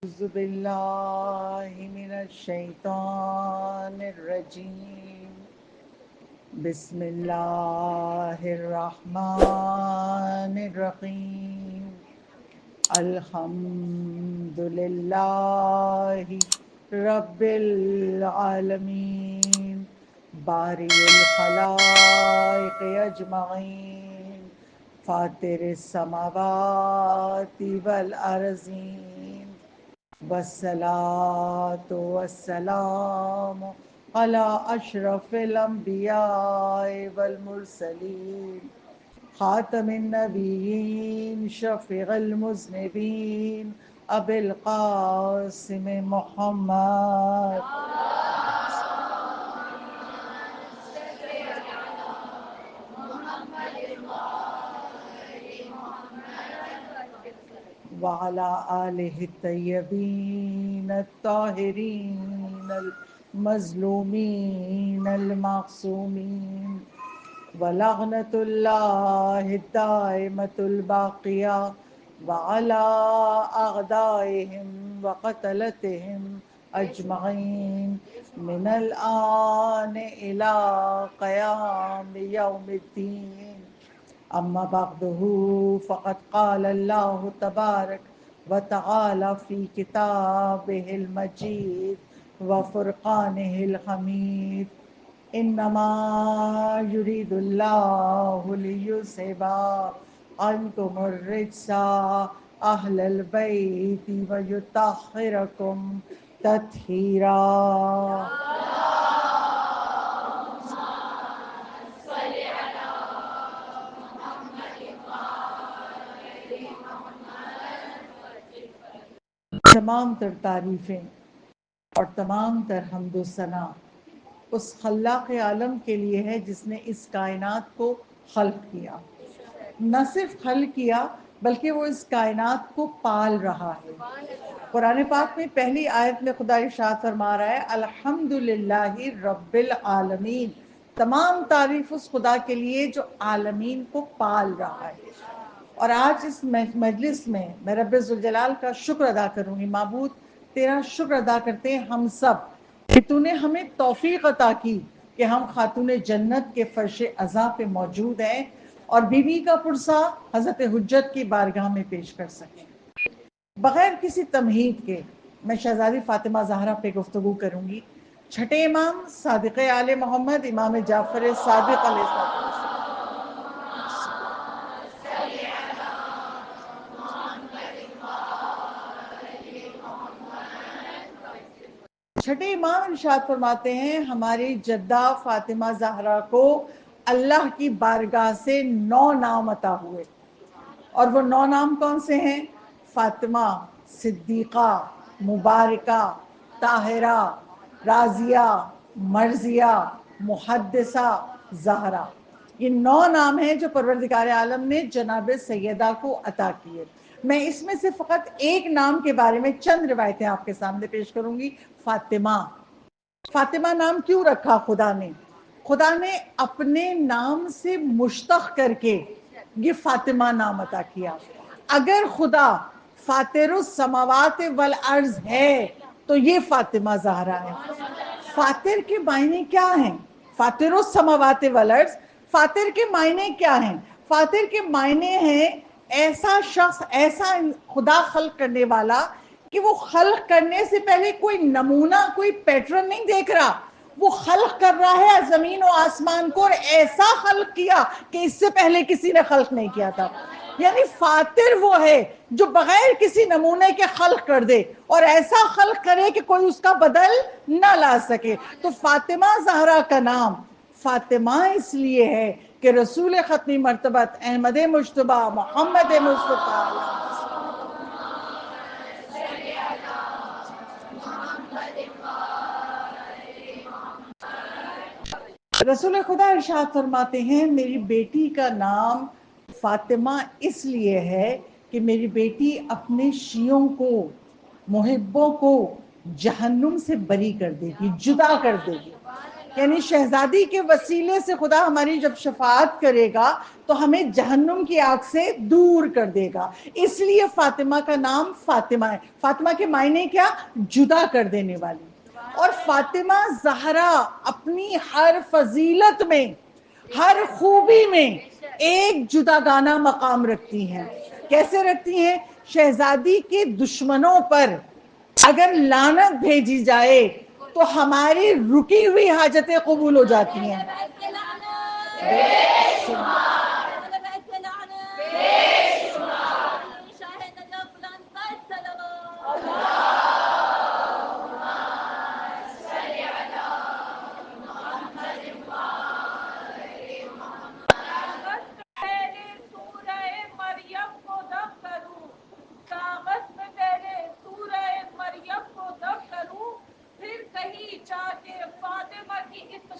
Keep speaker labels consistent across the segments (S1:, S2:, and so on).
S1: أعوذ بالله من الشيطان الرجيم. بسم الله الرحمن الرحيم. الحمد لله رب العالمين بارئ الخلائق أجمعين فاطر السماوات والأرضين والصلاة والسلام على أشرف الأنبياء والمرسلين خاتم النبيين شفيع المذنبين أبي القاسم محمد وعلى آله الطيبين الطاهرين المظلومين المعصومين ولعنة الله الدائمة الباقية وعلى أعدائهم وقتلتهم أجمعين من الآن إلى قيام يوم الدين. أما بعده فقد قال الله تبارك وتعالى في كتابه المجيد وفرقانه الحميد: إنما يريد الله ليذهب عنكم الرجس أهل البيت ويطهركم تطهيرا. تمام تر تعریفیں اور تمام تر حمد و ثنا اس خلاق عالم کے لیے ہے جس نے اس کائنات کو خلق کیا. نہ صرف خلق کیا بلکہ وہ اس کائنات کو پال رہا ہے. قرآن پاک میں پہلی آیت میں خدا ارشاد فرما رہا ہے: الحمدللہ رب العالمین. تمام تعریف اس خدا کے لیے جو عالمین کو پال رہا ہے. اور آج اس مجلس میں میں رب ذوالجلال کا شکر ادا کروں گی. معبود تیرا شکر ادا کرتے ہیں ہم سب کہ تو نے ہمیں توفیق عطا کی کہ ہم خاتون جنت کے فرش عزا پہ موجود ہیں اور بی بی کا پرسہ حضرت حجت کی بارگاہ میں پیش کر سکیں. بغیر کسی تمہید کے میں شہزادی فاطمہ زہرا پہ گفتگو کروں گی. چھٹے امام صادق آل محمد امام جعفر صادق علیہ السلام. چھٹے امام ارشاد فرماتے ہیں ہماری جدہ فاطمہ زہرا کو اللہ کی بارگاہ سے 9 نام عطا ہوئے. اور وہ 9 نام کون سے ہیں؟ فاطمہ، صدیقہ، مبارکہ، طاہرہ، راضیہ، مرضیہ، محدثہ، زہرا. یہ 9 نام ہیں جو پروردگار عالم نے جناب سیدہ کو عطا کیے. میں اس میں سے فقط ایک نام کے بارے میں چند روایتیں آپ کے سامنے پیش کروں گی. فاطمہ. فاطمہ نام کیوں رکھا خدا نے؟ خدا نے اپنے نام سے مشتق کر کے یہ فاطمہ نام عطا کیا. اگر خدا فاطر السماوات والارض ہے تو یہ فاطمہ زہرا ہے. فاطر کے معنی کیا ہیں؟ فاطر السماوات والارض، فاطر کے معنی کیا ہیں؟ فاطر کے معنی ہیں ایسا شخص، ایسا خدا خلق کرنے والا کہ وہ خلق کرنے سے پہلے کوئی نمونہ، کوئی پیٹرن نہیں دیکھ رہا. وہ خلق کر رہا ہے زمین و آسمان کو، اور ایسا خلق کیا کہ اس سے پہلے کسی نے خلق نہیں کیا تھا. یعنی فاطر وہ ہے جو بغیر کسی نمونے کے خلق کر دے اور ایسا خلق کرے کہ کوئی اس کا بدل نہ لا سکے. تو فاطمہ زہرا کا نام فاطمہ اس لیے ہے کہ رسول ختمی مرتبت احمد مجتبی محمد مصطفیٰ رسول خدا ارشاد فرماتے ہیں میری بیٹی کا نام فاطمہ اس لیے ہے کہ میری بیٹی اپنے شیعوں کو، محبوں کو جہنم سے بری کر دے گی، جدا کر دے گی. یعنی شہزادی کے وسیلے سے خدا ہماری جب شفاعت کرے گا تو ہمیں جہنم کی آگ سے دور کر دے گا. اس لیے فاطمہ کا نام فاطمہ ہے. فاطمہ کے معنی کیا؟ جدا کر دینے والی. اور فاطمہ زہرا اپنی ہر فضیلت میں، ہر خوبی میں ایک جداگانہ مقام رکھتی ہیں. کیسے رکھتی ہیں؟ شہزادی کے دشمنوں پر اگر لعنت بھیجی جائے تو ہماری رکی ہوئی حاجتیں قبول ہو جاتی ہیں.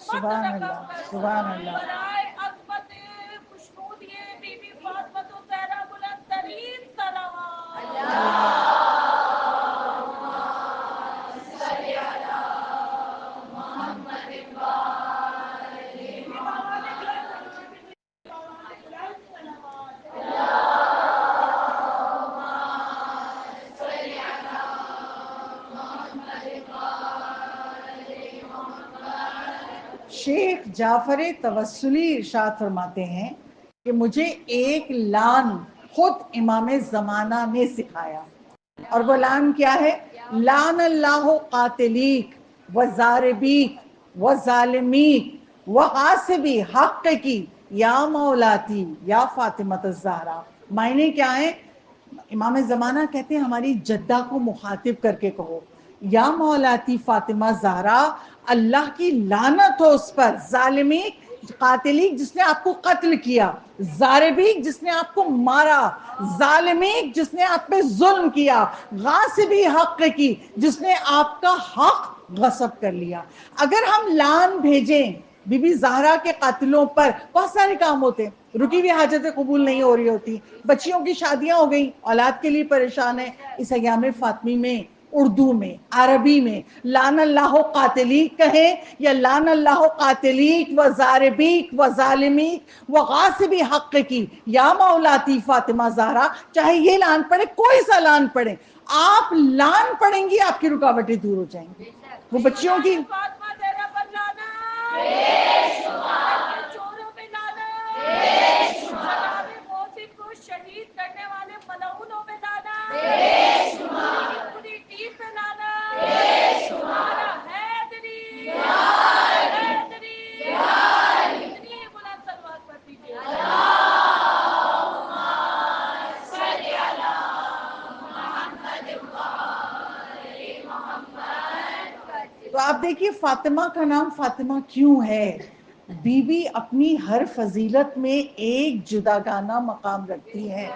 S1: سبحان اللہ، سبحان اللہ. شیخ جعفر توسلی ارشاد فرماتے ہیں کہ مجھے ایک لان خود امام زمانہ نے سکھایا، اور وہ لان کیا ہے؟ لان اللہ قاتلیک و زاربیک و ظالمیک و غاصبی حق کی یا مولاتی یا فاطمہ الزہرا. معنی کیا ہے؟ امام زمانہ کہتے ہیں ہماری جدہ کو مخاطب کر کے کہو، یا مولاتی فاطمہ زہرا، اللہ کی لعنت ہو اس پر، ظالمی قاتلی جس نے آپ کو قتل کیا، ضاربی جس نے آپ کو مارا، ظالمی جس نے آپ پہ ظلم کیا، غاصبی حق کی جس نے آپ کا حق غصب کر لیا. اگر ہم لان بھیجیں بی بی زہرا کے قاتلوں پر، بہت سارے کام ہوتے ہیں، رکی ہوئی حاجتیں قبول نہیں ہو رہی ہوتی، بچیوں کی شادیاں ہو گئی، اولاد کے لیے پریشان ہے. اس ایام فاطمی میں اردو میں، عربی میں لان اللہ قاتلیک کہیں یا لان اللہ قاتلیک و ضاربیک و ظالمیک و غاصبی حق کی یا مولاتی فاطمہ زہرا، چاہے یہ لان پڑھے، کوئی سا لان پڑھے، آپ لان پڑھیں گی آپ کی رکاوٹیں دور ہو جائیں گی. وہ بچیوں کی تو آپ دیکھیے فاطمہ کا نام فاطمہ کیوں ہے؟ بی بی اپنی ہر فضیلت میں ایک جداگانہ مقام رکھتی ہیں.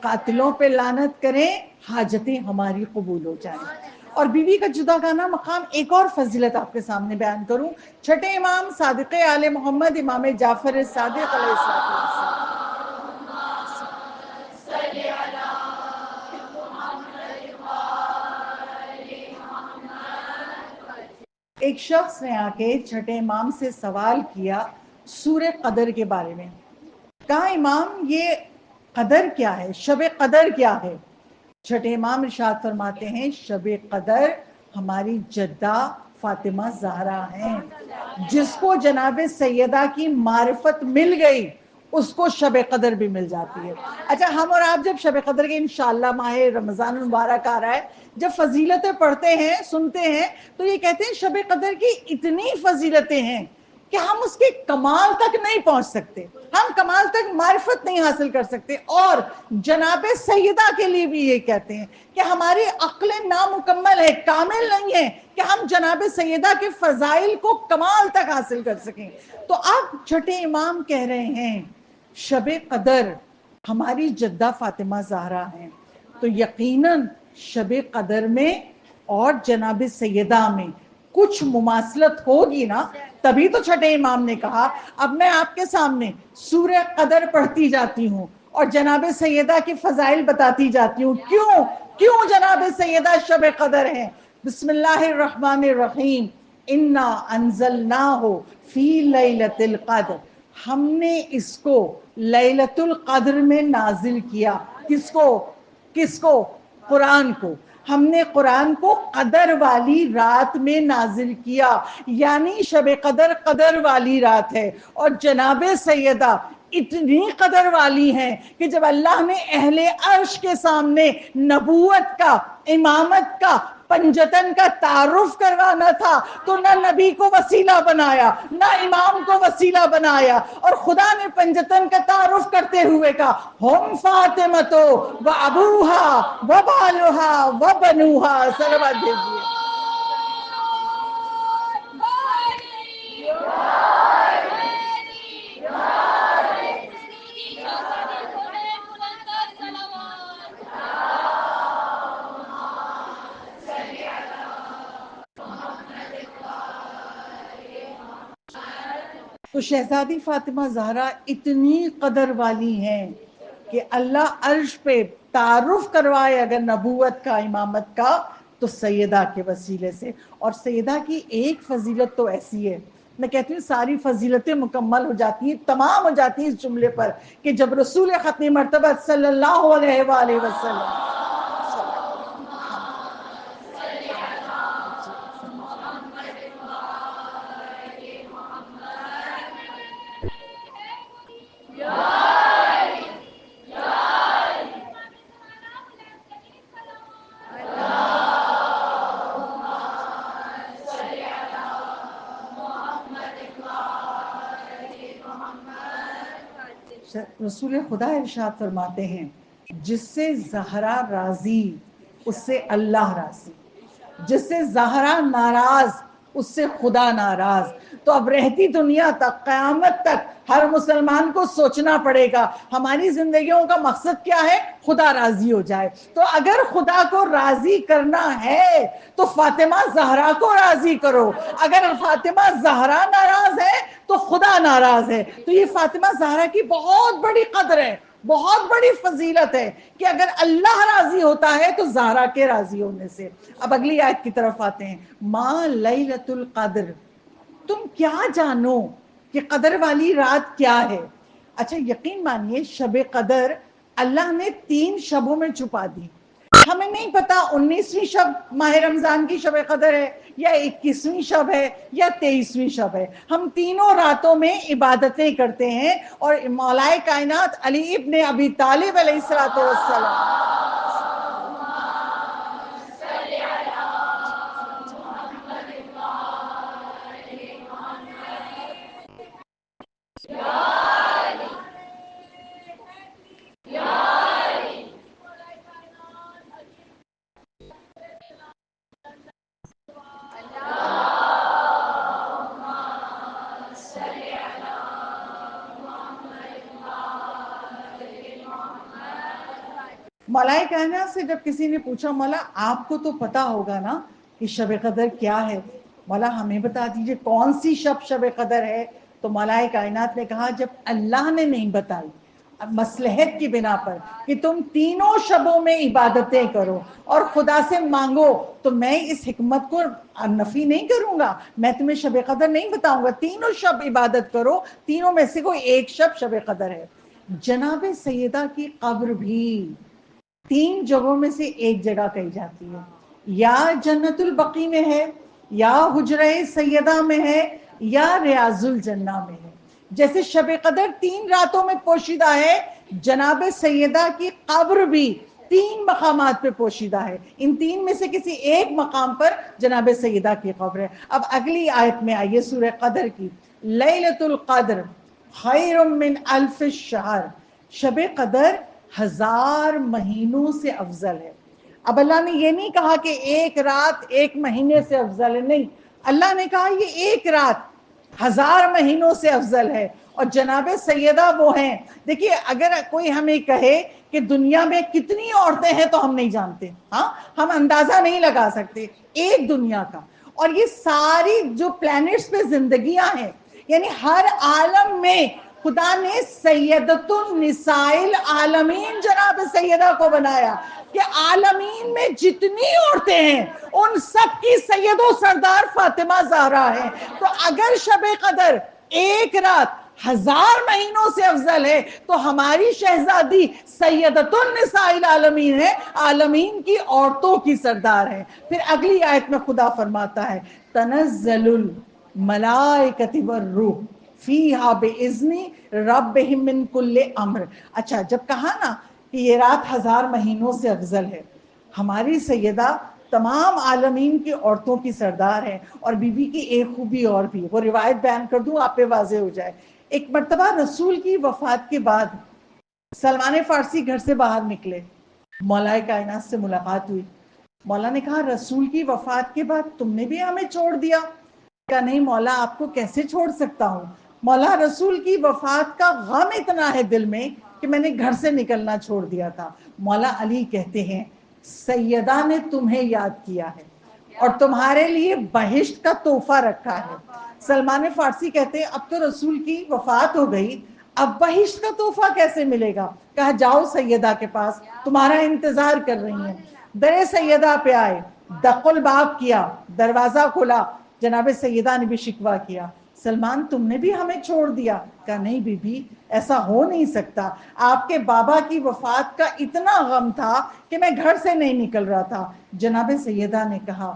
S1: قاتلوں پہ لعنت کریں، حاجتیں ہماری قبول ہو جائیں. اور بی بی کا جداگانہ مقام ایک اور فضیلت آپ کے سامنے بیان کروں. چھٹے امام صادق آل محمد امام جعفر صادق علیہ السلام، ایک شخص نے آ کے چھٹے امام سے سوال کیا سورہ قدر کے بارے میں. کہا امام یہ قدر کیا ہے، شب قدر کیا ہے؟ چھٹے امام ارشاد فرماتے ہیں شب قدر ہماری جدہ فاطمہ زہرا ہیں. جس کو جناب سیدہ کی معرفت مل گئی اس کو شب قدر بھی مل جاتی ہے. اچھا ہم اور آپ جب شب قدر کے انشاءاللہ ماہ رمضان المبارک آ رہا ہے، جب فضیلتیں پڑھتے ہیں، سنتے ہیں، تو یہ کہتے ہیں شب قدر کی اتنی فضیلتیں ہیں کہ ہم اس کے کمال تک نہیں پہنچ سکتے، ہم کمال تک معرفت نہیں حاصل کر سکتے. اور جناب سیدہ کے لیے بھی یہ کہتے ہیں کہ ہماری عقل نامکمل ہے، کامل نہیں ہے کہ ہم جناب سیدہ کے فضائل کو کمال تک حاصل کر سکیں. تو اب چھٹے امام کہہ رہے ہیں شب قدر ہماری جدہ فاطمہ زہرا ہیں، تو یقیناً شب قدر میں اور جناب سیدہ میں کچھ مماثلت ہوگی نا، تبھی تو چھٹے امام نے کہا اب میں آپ کے سامنے سورہ قدر پڑھتی جاتی ہوں اور جناب سیدہ کی فضائل بتاتی جاتی ہوں. کیوں جناب سیدہ شب قدر ہیں؟ بسم اللہ الرحمن الرحیم. انا انزلناہ فی لیلۃ القدر، ہم نے اس کو لیلۃ القدر میں نازل کیا۔ کس کو؟ قرآن کو۔ ہم نے قرآن کو قدر والی رات میں نازل کیا، یعنی شب قدر قدر والی رات ہے۔ اور جناب سیدہ اتنی قدر والی ہیں کہ جب اللہ نے اہل عرش کے سامنے نبوت کا، امامت کا، پنجتن کا تعارف کروانا تھا تو نہ نبی کو وسیلہ بنایا، نہ امام کو وسیلہ بنایا، اور خدا نے پنجتن کا تعارف کرتے ہوئے کہا ہم فاطمہ و ابوہا و بالہا و بنوہا۔ صلوات بھیجیے۔ تو شہزادی فاطمہ زہرا اتنی قدر والی ہیں کہ اللہ عرش پہ تعارف کروائے اگر نبوت کا، امامت کا، تو سیدہ کے وسیلے سے۔ اور سیدہ کی ایک فضیلت تو ایسی ہے، میں کہتی ہوں ساری فضیلتیں مکمل ہو جاتی ہیں، تمام ہو جاتی ہیں اس جملے پر کہ جب رسول ختم مرتبہ صلی اللہ علیہ وآلہ وسلم رسول خدا ارشاد فرماتے ہیں جس سے زہرا راضی اس سے اللہ راضی، جس سے زہرا ناراض اس سے خدا ناراض۔ تو اب رہتی دنیا تک، قیامت تک ہر مسلمان کو سوچنا پڑے گا ہماری زندگیوں کا مقصد کیا ہے؟ خدا راضی ہو جائے۔ تو اگر خدا کو راضی کرنا ہے تو فاطمہ زہرا کو راضی کرو، اگر فاطمہ زہرا ناراض ہے تو خدا ناراض ہے۔ تو یہ فاطمہ زہرا کی بہت بڑی قدر ہے، بہت بڑی فضیلت ہے کہ اگر اللہ راضی ہوتا ہے تو زہرا کے راضی ہونے سے۔ اب اگلی آیت کی طرف آتے ہیں، ما لیلۃ القدر، تم کیا جانو کہ قدر والی رات کیا ہے؟ اچھا یقین مانیے شب قدر اللہ نے 3 شبوں میں چھپا دی۔ ہمیں نہیں پتا 19ویں شب ماہ رمضان کی شب قدر ہے یا 21ویں شب ہے یا 23ویں شب ہے، ہم تینوں راتوں میں عبادتیں کرتے ہیں۔ اور مولا کائنات علی ابن ابی طالب علیہ السلام مولا کائنات سے جب کسی نے پوچھا مولا آپ کو تو پتا ہوگا نا کہ شب قدر کیا ہے، مولا ہمیں بتا دیجئے کون سی شب قدر ہے؟ تو مولا کائنات نے کہا جب اللہ نے نہیں بتائی مصلحت کی بنا پر کہ تم تینوں شبوں میں عبادتیں کرو اور خدا سے مانگو، تو میں اس حکمت کو نفی نہیں کروں گا، میں تمہیں شب قدر نہیں بتاؤں گا، تینوں شب عبادت کرو، تینوں میں سے کوئی ایک شب قدر ہے۔ جناب سیدہ کی قبر بھی 3 جگہوں میں سے ایک جگہ کہی جاتی ہے، یا جنت البقیع میں ہے، یا حجرہ سیدہ میں ہے، یا ریاض الجنہ میں ہے۔ جیسے شب قدر 3 راتوں میں پوشیدہ ہے، جناب سیدہ کی قبر بھی 3 مقامات پہ پوشیدہ ہے، ان 3 میں سے کسی ایک مقام پر جناب سیدہ کی قبر ہے۔ اب اگلی آیت میں آئیے سورہ قدر کی، لیلۃ القدر خیر من الف الشہر، شب قدر 1000 مہینوں سے افضل ہے۔ اب اللہ نے یہ نہیں کہا کہ ایک رات 1 مہینے سے افضل ہے، نہیں، اللہ نے کہا یہ ایک رات 1000 مہینوں سے افضل ہے۔ اور جناب سیدہ وہ ہیں، دیکھیے اگر کوئی ہمیں کہے کہ دنیا میں کتنی عورتیں ہیں تو ہم نہیں جانتے، ہاں ہم اندازہ نہیں لگا سکتے ایک دنیا کا، اور یہ ساری جو پلانٹس پہ زندگیاں ہیں، یعنی ہر عالم میں خدا نے سیدۃ النساء العالمین جناب سیدہ کو بنایا۔ کہ عالمین میں جتنی عورتیں ہیں ان سب کی سید و سردار فاطمہ زہرا ہے. تو اگر شب قدر ایک رات 1000 مہینوں سے افضل ہے تو ہماری شہزادی سیدۃ النساء العالمین ہے، عالمین کی عورتوں کی سردار ہے. پھر اگلی آیت میں خدا فرماتا ہے تنزل الملائکۃ والروح فیہا بإذن ربہم من کل امر. اچھا جب کہا نا کہ یہ رات 1000 مہینوں سے افضل ہے، ہماری سیدہ تمام عالمین کی عورتوں کی سردار ہے. اور بی بی کی ایک خوبی اور بھی، وہ روایت بیان کر دوں آپ پہ واضح ہو جائے. ایک مرتبہ رسول کی وفات کے بعد سلمان فارسی گھر سے باہر نکلے، مولا کائنات سے ملاقات ہوئی. مولا نے کہا رسول کی وفات کے بعد تم نے بھی ہمیں چھوڑ دیا؟ کہا نہیں مولا، آپ کو کیسے چھوڑ سکتا ہوں. مولا رسول کی وفات کا غم اتنا ہے دل میں کہ میں نے گھر سے نکلنا چھوڑ دیا تھا. مولا علی کہتے ہیں سیدہ نے تمہیں یاد کیا ہے اور تمہارے لیے بہشت کا تحفہ رکھا ہے. سلمان فارسی کہتے ہیں اب تو رسول کی وفات ہو گئی، اب بہشت کا تحفہ کیسے ملے گا؟ کہا جاؤ سیدہ کے پاس، تمہارا انتظار کر رہی ہیں. در سیدہ پہ آئے، دق الباب کیا، دروازہ کھلا. جناب سیدہ نے بھی شکوہ کیا سلمان تم نے بھی ہمیں چھوڑ دیا. کہا نہیں بی بی ایسا ہو نہیں سکتا، آپ کے بابا کی وفات کا اتنا غم تھا کہ میں گھر سے نہیں نکل رہا تھا. جناب سیدہ نے کہا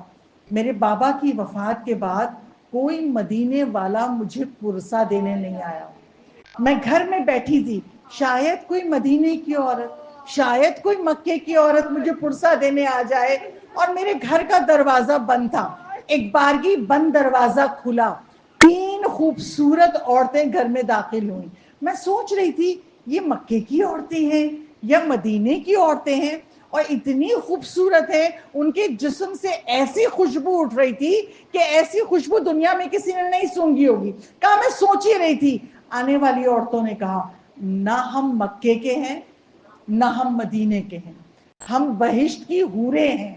S1: میرے بابا کی وفات کے بعد کوئی مدینے والا مجھے پرسہ دینے نہیں آیا. میں گھر میں بیٹھی تھی، شاید کوئی مدینے کی عورت، شاید کوئی مکے کی عورت مجھے پرسہ دینے آ جائے. اور میرے گھر کا دروازہ بند تھا، ایک بارگی بند دروازہ کھلا، 3 خوبصورت عورتیں گھر میں داخل ہوئیں. میں سوچ رہی تھی یہ مکے کی عورتیں ہیں یا مدینے کی عورتیں ہیں، اور اتنی خوبصورت ہیں، ان کے جسم سے ایسی خوشبو اٹھ رہی تھی کہ ایسی خوشبو دنیا میں کسی نے نہیں سونگھی ہوگی. کہا میں سوچ ہی رہی تھی. آنے والی عورتوں نے کہا نہ ہم مکے کے ہیں نہ ہم مدینے کے ہیں، ہم بہشت کی حوریں ہیں.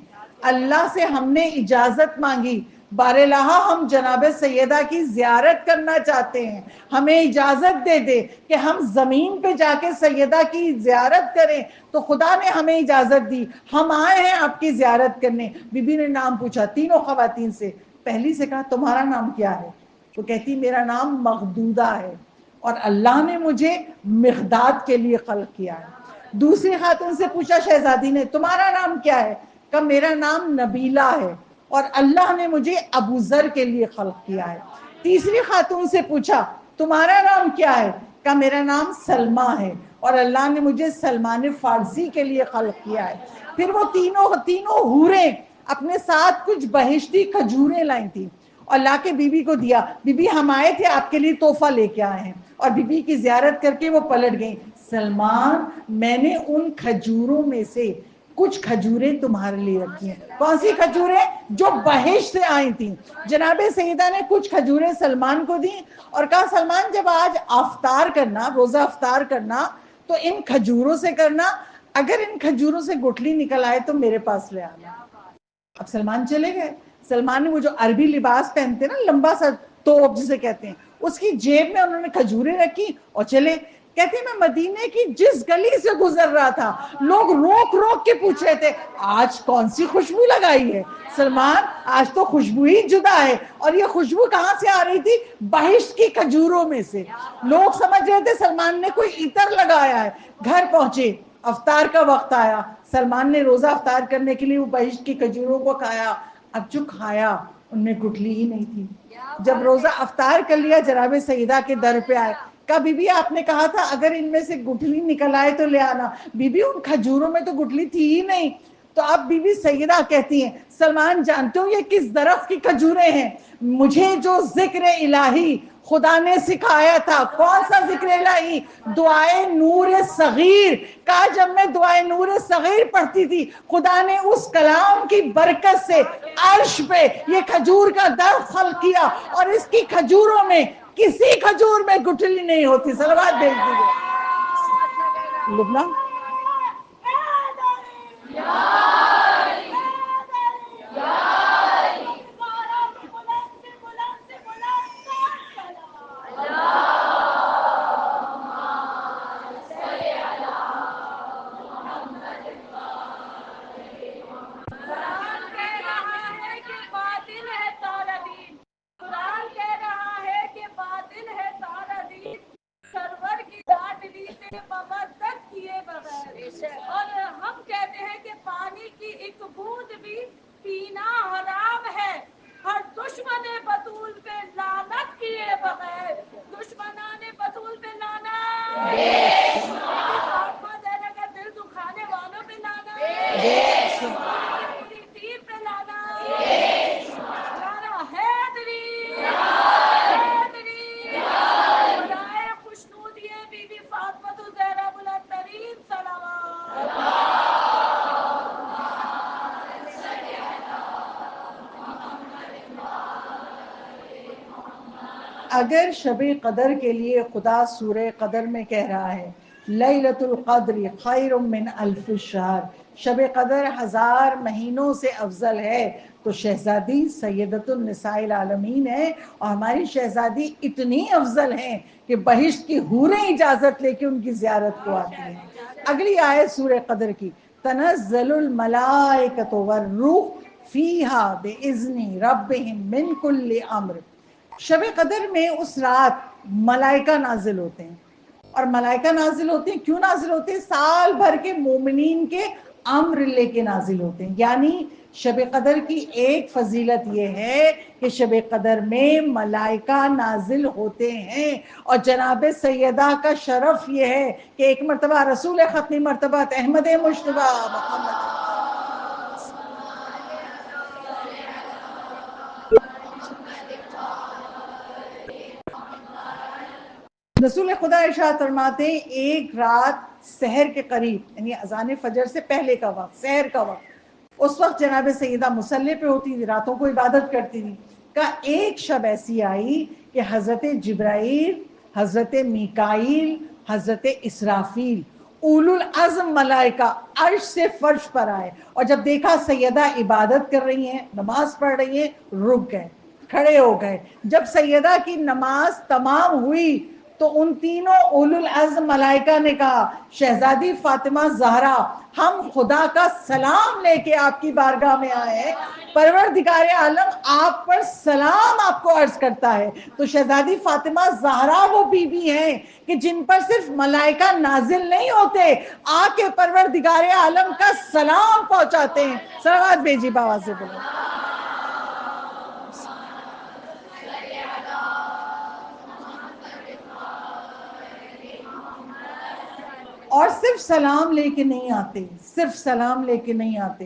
S1: اللہ سے ہم نے اجازت مانگی، بارالہا ہم جناب سیدہ کی زیارت کرنا چاہتے ہیں، ہمیں اجازت دے دے کہ ہم زمین پہ جا کے سیدہ کی زیارت کریں. تو خدا نے ہمیں اجازت دی، ہم آئے ہیں آپ کی زیارت کرنے. بی بی نے نام پوچھا تینوں خواتین سے. پہلی سے کہا تمہارا نام کیا ہے؟ وہ کہتی میرا نام مغدودہ ہے اور اللہ نے مجھے مقداد کے لیے خلق کیا ہے. دوسری خاتون سے پوچھا شہزادی نے تمہارا نام کیا ہے؟ کہ میرا نام نبیلہ ہے اور اللہ نے مجھے ابو ذر کے لیے خلق کیا ہے. تیسری خاتون سے پوچھا تمہارا نام کیا ہے؟ کہ میرا نام سلمہ ہے اور اللہ نے مجھے سلمان فارسی کے لیے خلق کیا ہے. پھر وہ تینوں حوریں اپنے ساتھ کچھ بہشتی کھجوریں لائی تھی اور لا کے بی بی کو دیا. بی بی ہم آئے تھے آپ کے لیے تحفہ لے کے آئے ہیں. اور بی بی کی زیارت کر کے وہ پلٹ گئیں. سلمان میں نے ان کھجوروں میں سے کچھ کھجوریں تمہارے لیے رکھی ہیں. کون سی کھجوریں؟ جو بہشت سے آئی تھیں. جناب سیدہ نے کچھ کھجوریں سلمان کو دیں اور کہا سلمان جب آج افطار کرنا، روزہ افطار کرنا تو ان کھجوروں سے کرنا، اگر ان کھجوروں سے گٹھلی نکل آئے تو میرے پاس لے آنا. اب سلمان چلے گئے. سلمان نے وہ جو عربی لباس پہنتے نا لمبا سا توپ جسے کہتے ہیں، اس کی جیب میں انہوں نے کھجوریں رکھی اور چلے. کہتے ہیں میں مدینے کی جس گلی سے گزر رہا تھا لوگ روک روک کے پوچھ رہے تھے آج کون سی خوشبو لگائی ہے سلمان؟ آج تو خوشبو ہی جدا ہے. اور یہ خوشبو کہاں سے آ رہی تھی؟ بہشت کی کھجوروں میں سے. لوگ سمجھ رہے تھے سلمان نے کوئی عطر لگایا ہے. گھر پہنچے، افطار کا وقت آیا. سلمان نے روزہ افطار کرنے کے لیے وہ بہشت کی کھجوروں کو کھایا. اب جو کھایا ان میں گٹھلی ہی نہیں تھی. جب روزہ افطار کر لیا جناب سیدہ کے در پہ آئے. کہا بی بی آپ نے کہا تھا اگر ان میں سے گٹھلی نکل آئے تو لے آنا. بی بی ان کھجوروں میں تو گٹھلی تھی ہی نہیں. تو اب بی بی سیدہ کہتی ہیں سلمان جانتے ہو یہ کس درخت کی کھجوریں ہیں؟ مجھے جو ذکر الہی خدا نے سکھایا تھا. کون سا ذکر الہی؟ دعائے نور صغیر. کہا جب میں دعائے نور صغیر پڑھتی تھی خدا نے اس کلام کی برکت سے عرش پہ یہ کھجور کا درخت خلق کیا اور اس کی کھجوروں میں کسی کھجور میں گٹھلی نہیں ہوتی. صلوات بھیج دیجیے. لبنہ
S2: ممدد کیے بغیر، اور ہم کہتے ہیں کہ پانی کی ایک بوند بھی پینا حرام ہے، ہر دشمن بطول پہ لعنت کیے بغیر، دشمنان بطول پہ لعنت، فاطمہ زہرا کا دل دکھانے والوں پہ لعنت، پوری تیر پہ لعنت، نعرہ حیدری حیدری، برائے خوشنودی بی بی فاطمہ الزہرا بلند ترین صلوات۔
S1: اگر شب قدر کے لیے خدا سورہ قدر میں کہہ رہا ہے لیلۃ القدر خیر من الف شہر، شب قدر 1000 مہینوں سے افضل ہے، تو شہزادی سیدۃ النساء العالمین ہے، اور ہماری شہزادی اتنی افضل ہیں کہ بہشت کی حوریں اجازت لے کے ان کی زیارت کو آتی ہیں۔ اگلی آیت سورہ قدر کی، تنزل الملائکۃ والروح فیہا باذن ربہم من کل امر، شب قدر میں اس رات ملائکہ نازل ہوتے ہیں، اور ملائکہ نازل ہوتے ہیں کیوں نازل ہوتے ہیں؟ سال بھر کے مومنین کے امر لے کے نازل ہوتے ہیں۔ یعنی شب قدر کی ایک فضیلت یہ ہے کہ شب قدر میں ملائکہ نازل ہوتے ہیں، اور جناب سیدہ کا شرف یہ ہے کہ ایک مرتبہ رسول ختمی مرتبہ احمد مجتبیٰ محمد رسول خدا ارشاد فرماتے ہیں ایک رات سحر کے قریب، یعنی اذان فجر سے پہلے کا وقت، سحر کا وقت، اس وقت جناب سیدہ مصلی پہ ہوتی تھی، راتوں کو عبادت کرتی تھی، کہ ایک شب ایسی آئی کہ حضرت جبرائیل، حضرت میکائیل، حضرت اسرافیل، اولو العزم ملائکہ عرش سے فرش پر آئے، اور جب دیکھا سیدہ عبادت کر رہی ہیں، نماز پڑھ رہی ہیں، رک گئے، کھڑے ہو گئے۔ جب سیدہ کی نماز تمام ہوئی تو ان تینوں اولو العزم ملائکہ نے کہا شہزادی فاطمہ زہرا، ہم خدا کا سلام لے کے آپ کی بارگاہ میں آئے ہیں، پروردگار عالم آپ پر سلام آپ کو عرض کرتا ہے۔ تو شہزادی فاطمہ زہرا وہ بی بی ہیں کہ جن پر صرف ملائکہ نازل نہیں ہوتے، آ کے پروردگار عالم کا سلام پہنچاتے ہیں۔ صلوات بھیجی بابا سے بولو۔ اور صرف سلام لے کے نہیں آتے، صرف سلام لے کے نہیں آتے۔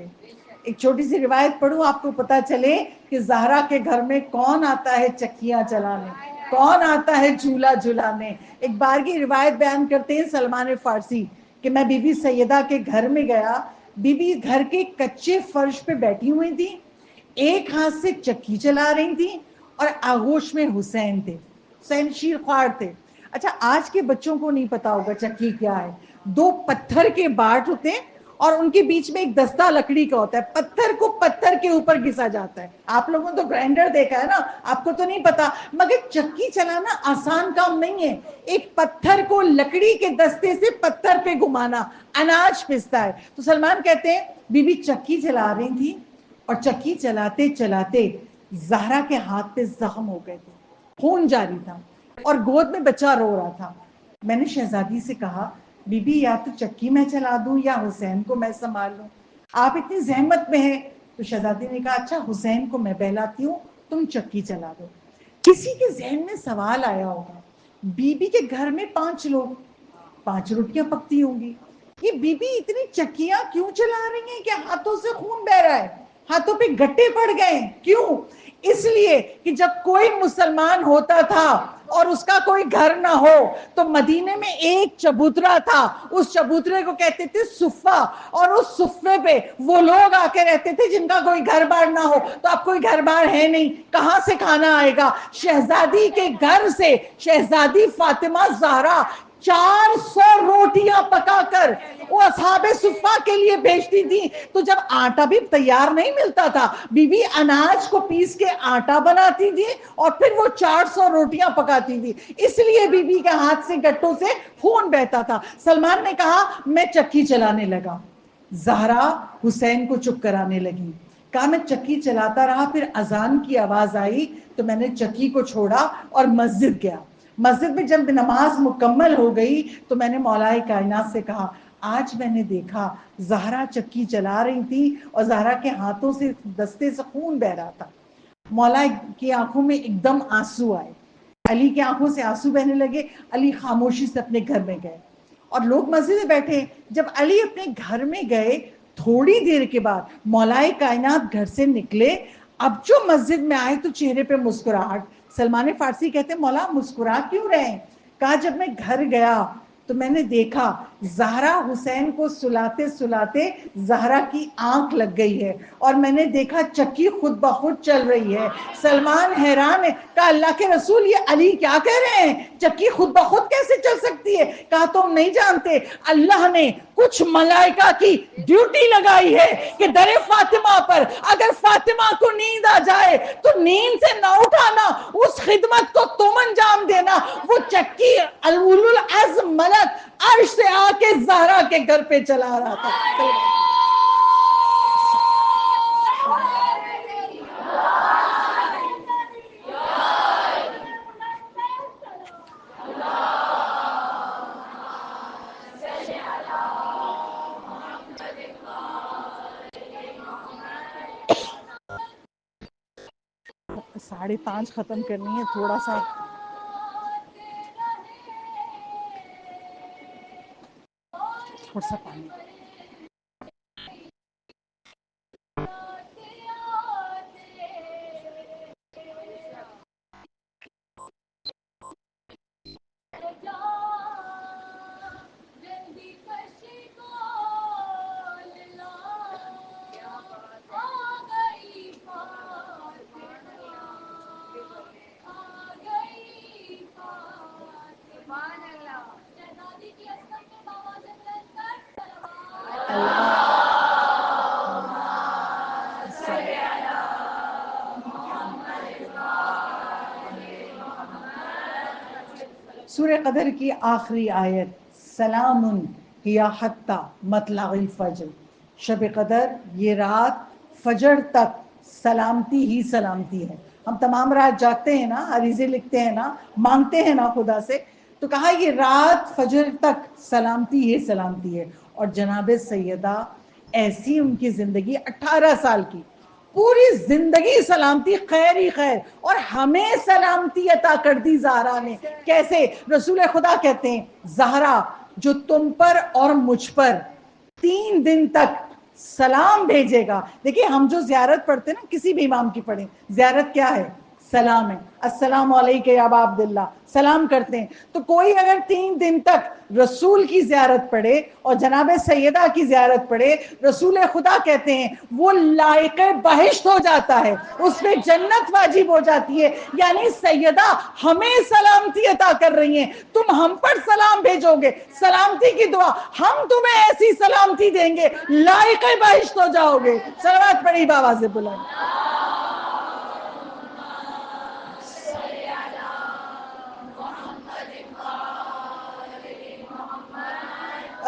S1: ایک چھوٹی سی روایت پڑھوں آپ کو پتا چلے کہ زہرا کے گھر میں کون آتا ہے چکیاں چلانے، کون آتا ہے جھولا جھلانے۔ ایک بار کی روایت بیان کرتے ہیں سلمان فارسی کہ میں بی بی سیدہ کے گھر میں گیا، بی بی گھر کے کچے فرش پہ بیٹھی ہوئی تھی، ایک ہاتھ سے چکی چلا رہی تھی، اور آغوش میں حسین تھے، حسین شیر خوار تھے۔ اچھا آج کے بچوں کو نہیں پتا ہوگا چکی کیا ہے، 2 پتھر کے باٹ ہوتے ہیں اور ان کے بیچ میں ایک دستہ لکڑی کا ہوتا ہے، پتھر کو پتھر کے اوپر گھسا جاتا ہے۔ آپ لوگوں نے تو گرائنڈر دیکھا ہے نا، آپ کو تو نہیں پتا، مگر چکی چلانا آسان کام نہیں ہے، ایک پتھر کو لکڑی کے دستے سے پتھر پہ گھمانا، اناج پستا ہے۔ تو سلمان کہتے ہیں بی بی چکی چلا رہی تھی، اور چکی چلاتے چلاتے زہرا کے ہاتھ پہ زخم ہو گئے تھے، خون جاری تھا، اور گود میں بچہ رو رہا تھا۔ میں نے شہزادی سے کہا بی بی یا تو چکی میں چلا دوں یا حسین کو میں سنبھال لوں، آپ اتنی زحمت میں ہیں۔ تو شہزادی نے کہا اچھا حسین کو میں بہلاتی ہوں، تم چکی چلا دو۔ کسی کے ذہن میں سوال آیا ہوگا، بی بی کے گھر میں 5 لوگ، 5 روٹیاں پکتی ہوں گی، یہ بی بی اتنی چکیاں کیوں چلا رہی ہیں کہ ہاتھوں سے خون بہ رہا ہے، ہاتھوں پہ گٹے پڑ گئے؟ کیوں؟ اس لیے کہ جب کوئی مسلمان ہوتا تھا اور اس کا کوئی گھر نہ ہو تو مدینے میں ایک چبوترا تھا، اس چبوترے کو کہتے تھے صفہ، اور اس صفے پہ وہ لوگ آ کے رہتے تھے جن کا کوئی گھر بار نہ ہو۔ تو اب کوئی گھر بار ہے نہیں، کہاں سے کھانا آئے گا؟ شہزادی کے گھر سے شہزادی فاطمہ زہرا 400 روٹیاں پکا کر وہ اصحاب صفہ کے لیے بھیجتی تھی۔ تو جب آٹا بھی تیار نہیں ملتا تھا، بی بی اناج کو پیس کے آٹا بناتی تھی اور پھر وہ 400 روٹیاں پکاتی تھی، اس لیے بی بی کے ہاتھ سے گٹوں سے خون بہتا تھا۔ سلمان نے کہا میں چکی چلانے لگا، زہرا حسین کو چپ کرانے لگی، کہا میں چکی چلاتا رہا، پھر اذان کی آواز آئی تو میں نے چکی کو چھوڑا اور مسجد گیا۔ مسجد میں جب نماز مکمل ہو گئی تو میں نے مولا کائنات سے کہا آج میں نے دیکھا زہرا چکی چلا رہی تھی اور زہرا کے ہاتھوں سے دستے سے خون بہ رہا تھا. مولا کی آنکھوں میں ایک دم آنسو آئے, علی کی آنکھوں سے آنسو بہنے لگے. علی خاموشی سے اپنے گھر میں گئے اور لوگ مسجد میں بیٹھے. جب علی اپنے گھر میں گئے تھوڑی دیر کے بعد مولا کائنات گھر سے نکلے. اب جو مسجد میں آئے تو چہرے پہ مسکراہٹ. سلمان فارسی کہتے ہیں مولا مسکرا کیوں رہے ہیں؟ کہا جب میں گھر گیا تو میں نے دیکھا زہرا حسین کو سلاتے سلاتے زہرا کی آنکھ لگ گئی ہے اور میں نے دیکھا چکی خود بخود چل رہی ہے. سلمان حیران ہے. کہا اللہ کے رسول یہ علی کیا کہہ رہے ہیں, چکی خود بخود کیسے چل سکتی ہے؟ کہا تم نہیں جانتے اللہ نے کچھ ملائکہ کی ڈیوٹی لگائی ہے کہ در فاطمہ پر اگر فاطمہ کو نیند آ جائے تو نیند سے نہ اٹھانا, اس خدمت کو تم انجام دینا. وہ چکی اولو العزم ملک عرش سے آ کے زہرا کے گھر پہ چلا رہا تھا. ساڑھے 5 ختم کرنی ہے, تھوڑا سا پانی. سورہ قدر کی آخری آیت سلام ہی حتی مطلع الفجر. شب قدر یہ رات فجر تک سلامتی ہی سلامتی ہے. ہم تمام رات جاگتے ہیں نا, عریضے لکھتے ہیں نا, مانگتے ہیں نا خدا سے, تو کہا یہ رات فجر تک سلامتی ہی سلامتی ہے. اور جناب سیدہ ایسی ان کی زندگی 18 سال کی, پوری زندگی سلامتی, خیر ہی خیر, اور ہمیں سلامتی عطا کر دی زہرا نے. کیسے؟ رسول خدا کہتے ہیں زہرا جو تم پر اور مجھ پر 3 دن تک سلام بھیجے گا. دیکھیں ہم جو زیارت پڑھتے ہیں نا, کسی بھی امام کی پڑھیں, زیارت کیا ہے؟ سلام ہے. السلام علیکم یا ابا عبداللہ, سلام کرتے ہیں. تو کوئی اگر 3 دن تک رسول کی زیارت پڑھے اور جناب سیدہ کی زیارت پڑھے, رسول خدا کہتے ہیں وہ لائق بہشت ہو جاتا ہے, اس پہ جنت واجب ہو جاتی ہے. یعنی سیدہ ہمیں سلامتی عطا کر رہی ہیں, تم ہم پر سلام بھیجو گے, سلامتی کی دعا, ہم تمہیں ایسی سلامتی دیں گے لائق بہشت ہو جاؤ گے. صلوات پڑھی بآواز بلند.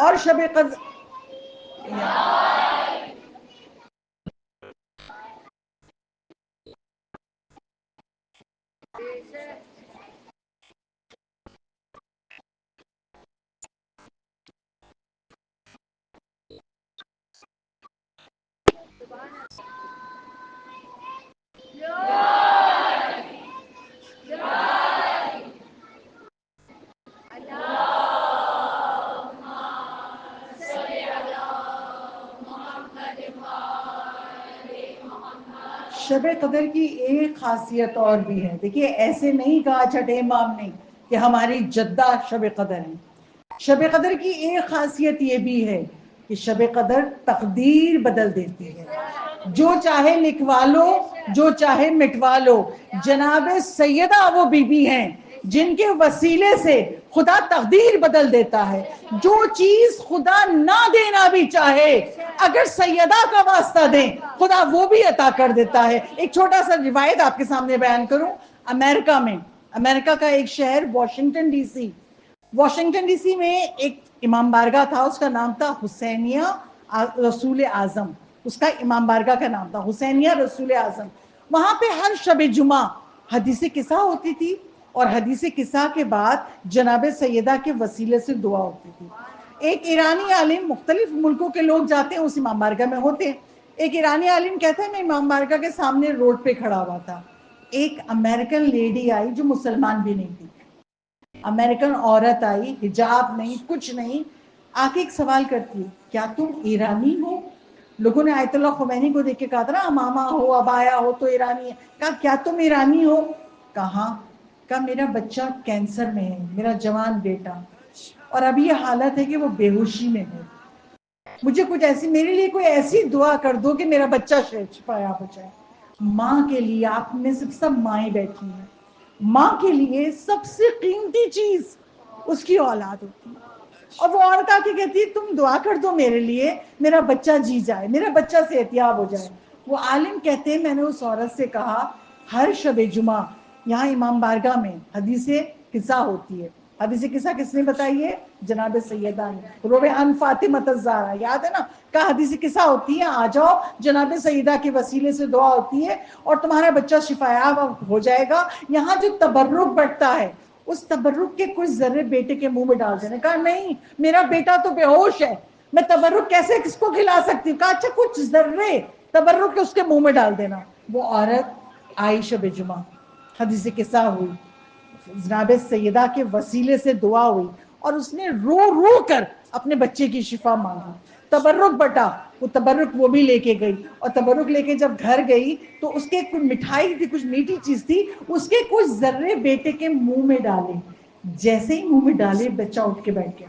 S1: اور شب قدر شب قدر کی ایک خاصیت اور بھی ہے. دیکھیے ایسے نہیں کہا چھٹے امام نے کہ ہماری جدہ شب قدر ہے. شب قدر کی ایک خاصیت یہ بھی ہے کہ شب قدر تقدیر بدل دیتی ہے. جو چاہے لکھوا لو, جو چاہے مٹوا لو. جناب سیدہ وہ بی بی ہیں جن کے وسیلے سے خدا تقدیر بدل دیتا ہے. جو چیز خدا نہ دینا بھی چاہے, اگر سیدہ کا واسطہ دیں خدا وہ بھی عطا کر دیتا ہے. ایک چھوٹا سا روایت آپ کے سامنے بیان کروں. امریکہ کا ایک شہر Washington D C, Washington D C میں ایک امام بارگاہ تھا, اس کا نام تھا حسینیہ رسول اعظم. اس کا امام بارگاہ کا نام تھا حسینیہ رسول اعظم. وہاں پہ ہر شب جمعہ حدیث قصہ ہوتی تھی, اور حدیث قصہ کے بعد جناب سیدہ کے وسیلے سے دعا ہوتی تھی. ایک ایرانی عالم، مختلف ملکوں کے لوگ جاتے ہیں اس امام بارگاہ میں ہوتے ہیں. ایک ایرانی عالم کہتا ہے میں امام بارگاہ کے سامنے روڈ پہ کھڑا ہوا تھا. ایک امریکن لیڈی آئی جو مسلمان بھی نہیں تھی، امریکن عورت آئی، حجاب نہیں، کچھ نہیں، آ کے ایک سوال کرتی ہے کیا تم ایرانی ہو؟ لوگوں نے آیت اللہ خمینی کو دیکھ کے کہا تھا نا امامہ ہو ابایا ہو تو ایرانی ہے. کہا کیا تم ایرانی ہو؟ کہا میرا بچہ کینسر میں ہے، میرا جوان بیٹا، اور ابھی یہ حالت ہے کہ وہ بے ہوشی میں ہے. مجھے کچھ ایسی، میرے لیے کوئی ایسی دعا کر دو کہ میرا بچہ شفایاب ہو جائے. ماں کے لیے، آپ میں سب مائیں بیٹھی ہیں، ماں کے لیے سب سے قیمتی چیز اس کی اولاد ہوتی ہے. اور وہ عورت آ کے کہتی ہے تم دعا کر دو میرے لیے، میرا بچہ جی جائے، میرا بچہ صحتیاب ہو جائے. وہ عالم کہتے ہیں میں نے اس عورت سے کہا ہر شب جمعہ یہاں امام بارگاہ میں حدیث قصہ ہوتی ہے. حدیث قصہ کس نے بتائی ہے؟ جناب سیدہ نے، روے عن فاطمۃ الزہرا، یاد ہے نا؟ کہا حدیث قصہ ہوتی ہے، آ جاؤ، جناب سیدہ کے وسیلے سے دعا ہوتی ہے اور تمہارا بچہ شفایاب ہو جائے گا. یہاں جو تبرک بٹتا ہے اس تبرک کے کچھ ذرے بیٹے کے منہ میں ڈال دینے. کہا نہیں، میرا بیٹا تو بے ہوش ہے، میں تبرک کیسے کس کو کھلا سکتی ہوں؟ کہا اچھا کچھ ذرے تبرک کے اس کے منہ میں ڈال دینا. وہ عورت آئی شب جمعہ، حدیث قصہ ہوئی، جناب سیدہ کے وسیلے سے دعا ہوئی اور اس نے رو رو کر اپنے بچے کی شفا مانگی. تبرک بٹا، وہ تبرک وہ بھی لے کے گئی، اور تبرک لے کے جب گھر گئی تو اس کے کچھ مٹھائی تھی، کچھ میٹھی چیز تھی، اس کے کچھ ذرے بیٹے کے منہ میں ڈالے. جیسے ہی منہ میں ڈالے بچہ اٹھ کے بیٹھ گیا.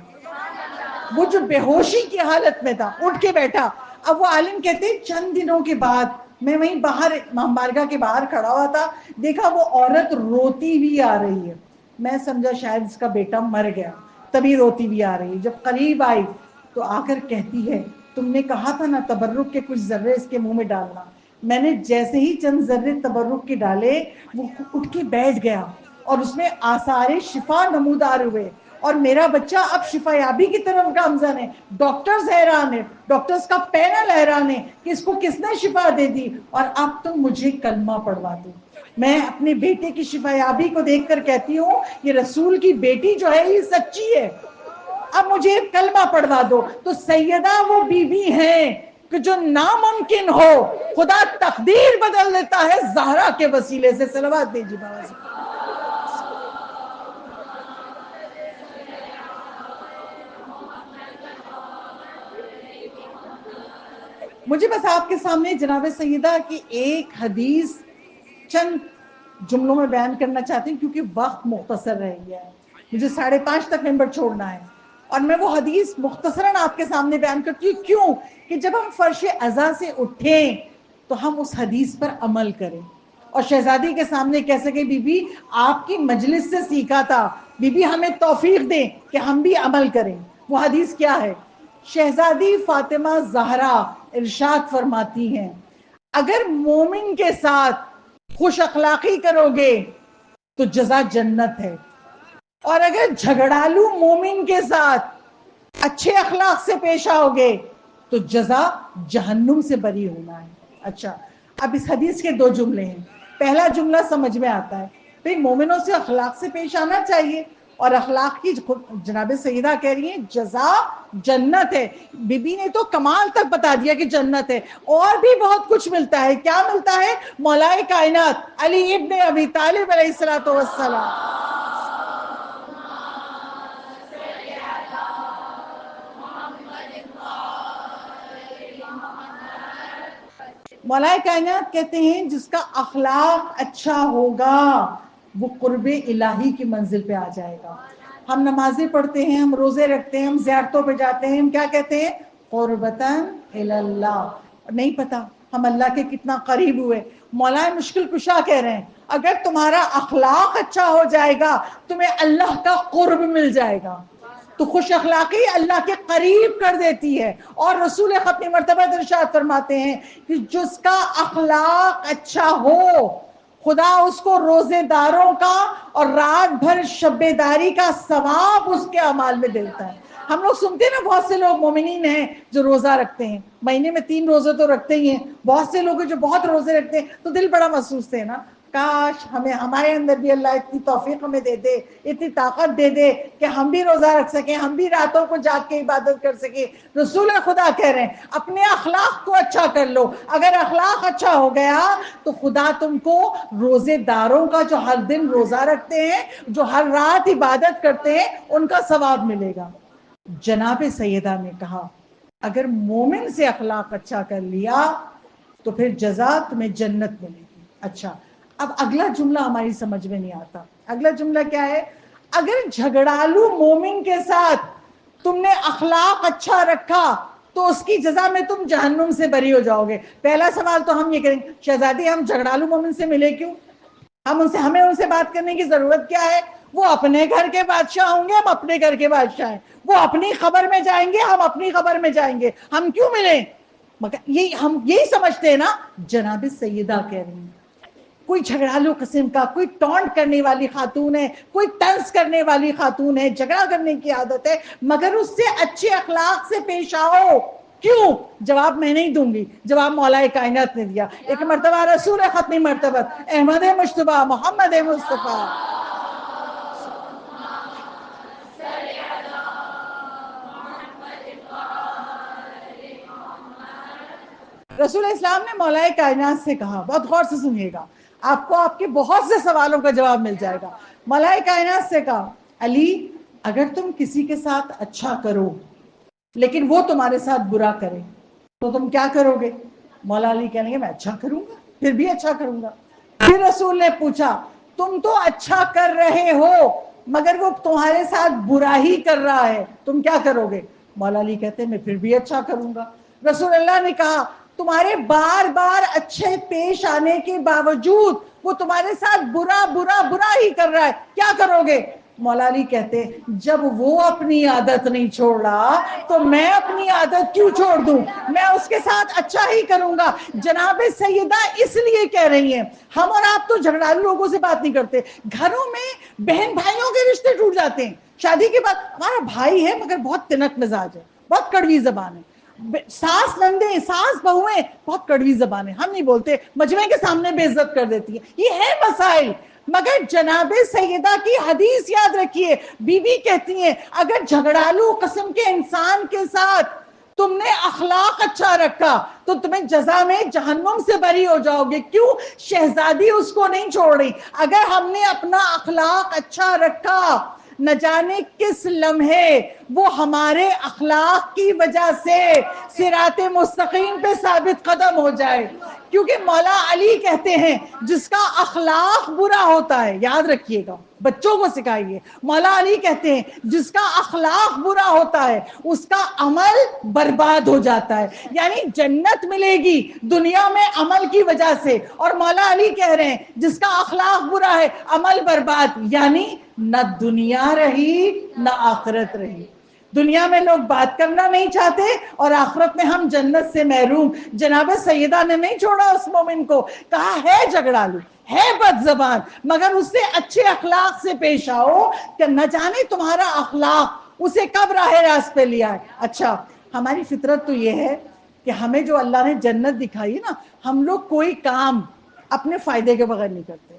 S1: وہ جو بے ہوشی کی حالت میں تھا اٹھ کے بیٹھا. اب وہ عالم کہتے ہیں چند دنوں کے بعد میں وہیں باہر امام بارگاہ کے باہر کھڑا ہوا تھا، دیکھا وہ عورت روتی بھی آ رہی ہے. میں سمجھا شاید اس کا بیٹا مر گیا، تبھی روتی بھی آ رہی ہے. جب قریب آئی تو آ کر کہتی ہے تم نے کہا تھا نا تبرک کے کچھ ذرے اس کے منہ میں ڈالنا. میں نے جیسے ہی چند ذرے تبرک کے ڈالے وہ اٹھ کے بیٹھ گیا اور اس میں آثار شفا نمودار ہوئے، اور میرا بچہ اب شفایابی کی طرف گامزن ہے. ڈاکٹرز حیران ہے، ڈاکٹرز کا پینل حیران ہے کہ اس کو کس نے شفا دے دی، اور اب تم مجھے کلمہ پڑھوا دو. میں اپنے بیٹے کی شفایابی کو دیکھ کر کہتی ہوں یہ رسول کی بیٹی جو ہے یہ سچی ہے، اب مجھے کلمہ پڑھوا دو. تو سیدہ وہ بیوی ہیں کہ جو ناممکن ہو خدا تقدیر بدل دیتا ہے زہرا کے وسیلے سے. صلوات دیجیے بابا جی. مجھے بس آپ کے سامنے جناب سیدہ کی ایک حدیث چند جملوں میں بیان کرنا چاہتی ہوں کیونکہ وقت مختصر رہ گیا ہے، مجھے 5:30 تک ممبر چھوڑنا ہے، اور میں وہ حدیث مختصراً آپ کے سامنے بیان کرتی ہوں. کیوں کہ جب ہم فرش عزا سے اٹھیں تو ہم اس حدیث پر عمل کریں اور شہزادی کے سامنے کہہ سکے بی بی آپ کی مجلس سے سیکھا تھا، بی بی ہمیں توفیق دیں کہ ہم بھی عمل کریں. وہ حدیث کیا ہے؟ شہزادی فاطمہ زہرا ارشاد فرماتی ہیں اگر مومن کے ساتھ خوش اخلاقی کرو گے تو جزا جنت ہے، اور اگر جھگڑالو مومن کے ساتھ اچھے اخلاق سے پیش آؤ گے تو جزا جہنم سے بری ہونا ہے. اچھا، اب اس حدیث کے 2 جملے ہیں. پہلا جملہ سمجھ میں آتا ہے بھئی مومنوں سے اخلاق سے پیش آنا چاہیے، اور اخلاق کی جناب سیدہ کہہ رہی ہیں جزا جنت ہے. بی بی نے تو کمال تک بتا دیا کہ جنت ہے، اور بھی بہت کچھ ملتا ہے. کیا ملتا ہے؟ مولا کائنات علی ابن ابی طالب علیہ الصلوۃ والسلام. مولا کائنات کہتے ہیں جس کا اخلاق اچھا ہوگا وہ قرب الہی کی منزل پہ آ جائے گا. ہم نمازیں پڑھتے ہیں، ہم روزے رکھتے ہیں، ہم زیارتوں پہ جاتے ہیں، ہم کیا کہتے ہیں؟ قربتاً اللہ. نہیں پتا ہم اللہ کے کتنا قریب ہوئے. مولا مشکل کشا کہہ رہے ہیں اگر تمہارا اخلاق اچھا ہو جائے گا تمہیں اللہ کا قرب مل جائے گا. تو خوش اخلاقی اللہ کے قریب کر دیتی ہے. اور رسول اپنی مرتبہ ارشاد فرماتے ہیں کہ جس کا اخلاق اچھا ہو خدا اس کو روزے داروں کا اور رات بھر شب داری کا ثواب اس کے اعمال میں دیتا ہے. ہم لوگ سنتے ہیں نا بہت سے لوگ مومنین ہیں جو روزہ رکھتے ہیں، مہینے میں 3 روزے تو رکھتے ہی ہیں. بہت سے لوگ جو بہت روزے رکھتے ہیں تو دل بڑا محسوس ہے نا. کاش ہمیں ہمارے اندر بھی اللہ اتنی توفیق ہمیں دے دے، اتنی طاقت دے دے کہ ہم بھی روزہ رکھ سکیں، ہم بھی راتوں کو جاگ کے عبادت کر سکیں۔ رسول خدا کہہ رہے ہیں اپنے اخلاق کو اچھا کر لو، اگر اخلاق اچھا ہو گیا تو خدا تم کو روزے داروں کا جو ہر دن روزہ رکھتے ہیں، جو ہر رات عبادت کرتے ہیں، ان کا ثواب ملے گا۔ جناب سیدہ نے کہا اگر مومن سے اخلاق اچھا کر لیا تو پھر جزا تمہیں جنت ملے گی۔ اچھا، اب اگلا جملہ ہماری سمجھ میں نہیں آتا۔ اگلا جملہ کیا ہے؟ اگر جھگڑالو مومن کے ساتھ تم نے اخلاق اچھا رکھا تو اس کی جزا میں تم جہنم سے بری ہو جاؤ گے۔ پہلا سوال تو ہم یہ کریں گے شہزادی ہم جھگڑالو مومن سے ملے کیوں؟ ہمیں ان سے بات کرنے کی ضرورت کیا ہے؟ وہ اپنے گھر کے بادشاہ ہوں گے، ہم اپنے گھر کے بادشاہ ہیں۔ وہ اپنی خبر میں جائیں گے، ہم اپنی خبر میں جائیں گے، ہم کیوں ملیں؟ مگر ہم یہی سمجھتے ہیں نا۔ جناب سیدہ کہہ رہی ہیں کوئی جھگڑالو قسم کا، کوئی ٹونٹ کرنے والی خاتون ہے، کوئی طنز کرنے والی خاتون ہے، جھگڑا کرنے کی عادت ہے، مگر اس سے اچھے اخلاق سے پیش آؤ۔ کیوں؟ جواب میں نہیں دوں گی، جواب مولا کائنات نے دیا۔ ایک مرتبہ رسول ختمی مرتبت احمد مجتبیٰ محمد مصطفیٰ رسول اسلام نے مولا کائنات سے کہا، بہت غور سے سنیے گا، آپ کو آپ کے بہت سے سوالوں کا جواب مل جائے گا۔ مولا کائنات سے کہا علی اگر تم کسی کے ساتھ اچھا کرو لیکن وہ تمہارے ساتھ برا کرے تو تم کیا کرو گے؟ مولا علی کہنے گے میں اچھا کروں گا، پھر بھی اچھا کروں گا۔ پھر رسول نے پوچھا تم تو اچھا کر رہے ہو مگر وہ تمہارے ساتھ برا ہی کر رہا ہے، تم کیا کرو گے؟ مولا علی کہتے ہیں میں پھر بھی اچھا کروں گا۔ رسول اللہ نے کہا تمہارے بار بار اچھے پیش آنے کے باوجود وہ تمہارے ساتھ برا برا برا ہی کر رہا ہے، کیا کرو گے؟ مولا علی کہتے جب وہ اپنی عادت نہیں چھوڑ رہا تو میں اپنی عادت کیوں چھوڑ دوں؟ میں اس کے ساتھ اچھا ہی کروں گا۔ جناب سیدہ اس لیے کہہ رہی ہیں ہم اور آپ تو جھگڑالو لوگوں سے بات نہیں کرتے، گھروں میں بہن بھائیوں کے رشتے ٹوٹ جاتے ہیں، شادی کے بعد ہمارا بھائی ہے مگر بہت تنک مزاج ہے، بہت کڑوی زبان ہے، ساس نندیں ساس بہویں بہت کڑوی زبان ہے، ہم نہیں بولتے، مجمع کے سامنے بے عزت کر دیتی ہے، یہ ہے مسائل۔ مگر جناب سیدہ کی حدیث یاد رکھیے، بی بی کہتی ہیں اگر جھگڑالو قسم کے انسان کے ساتھ تم نے اخلاق اچھا رکھا تو تمہیں جزا میں جہنم سے بری ہو جاؤ گے۔ کیوں؟ شہزادی اس کو نہیں چھوڑ رہی، اگر ہم نے اپنا اخلاق اچھا رکھا نہ جانے کس لمحے وہ ہمارے اخلاق کی وجہ سے صراط مستقیم پہ ثابت قدم ہو جائے۔ کیونکہ مولا علی کہتے ہیں جس کا اخلاق برا ہوتا ہے، یاد رکھیے گا بچوں کو سکھائیے، مولا علی کہتے ہیں جس کا اخلاق برا ہوتا ہے اس کا عمل برباد ہو جاتا ہے، یعنی جنت ملے گی دنیا میں عمل کی وجہ سے، اور مولا علی کہہ رہے ہیں جس کا اخلاق برا ہے عمل برباد، یعنی نہ دنیا رہی نہ آخرت رہی۔ دنیا میں لوگ بات کرنا نہیں چاہتے اور آخرت میں ہم جنت سے محروم۔ جناب سیدہ نے نہیں چھوڑا اس مومن کو، کہا ہے جھگڑالو ہے بد زبان مگر اس سے اچھے اخلاق سے پیش آؤ کہ نہ جانے تمہارا اخلاق اسے کب راہ راست پہ لیا ہے۔ اچھا ہماری فطرت تو یہ ہے کہ ہمیں جو اللہ نے جنت دکھائی ہے نا، ہم لوگ کوئی کام اپنے فائدے کے بغیر نہیں کرتے۔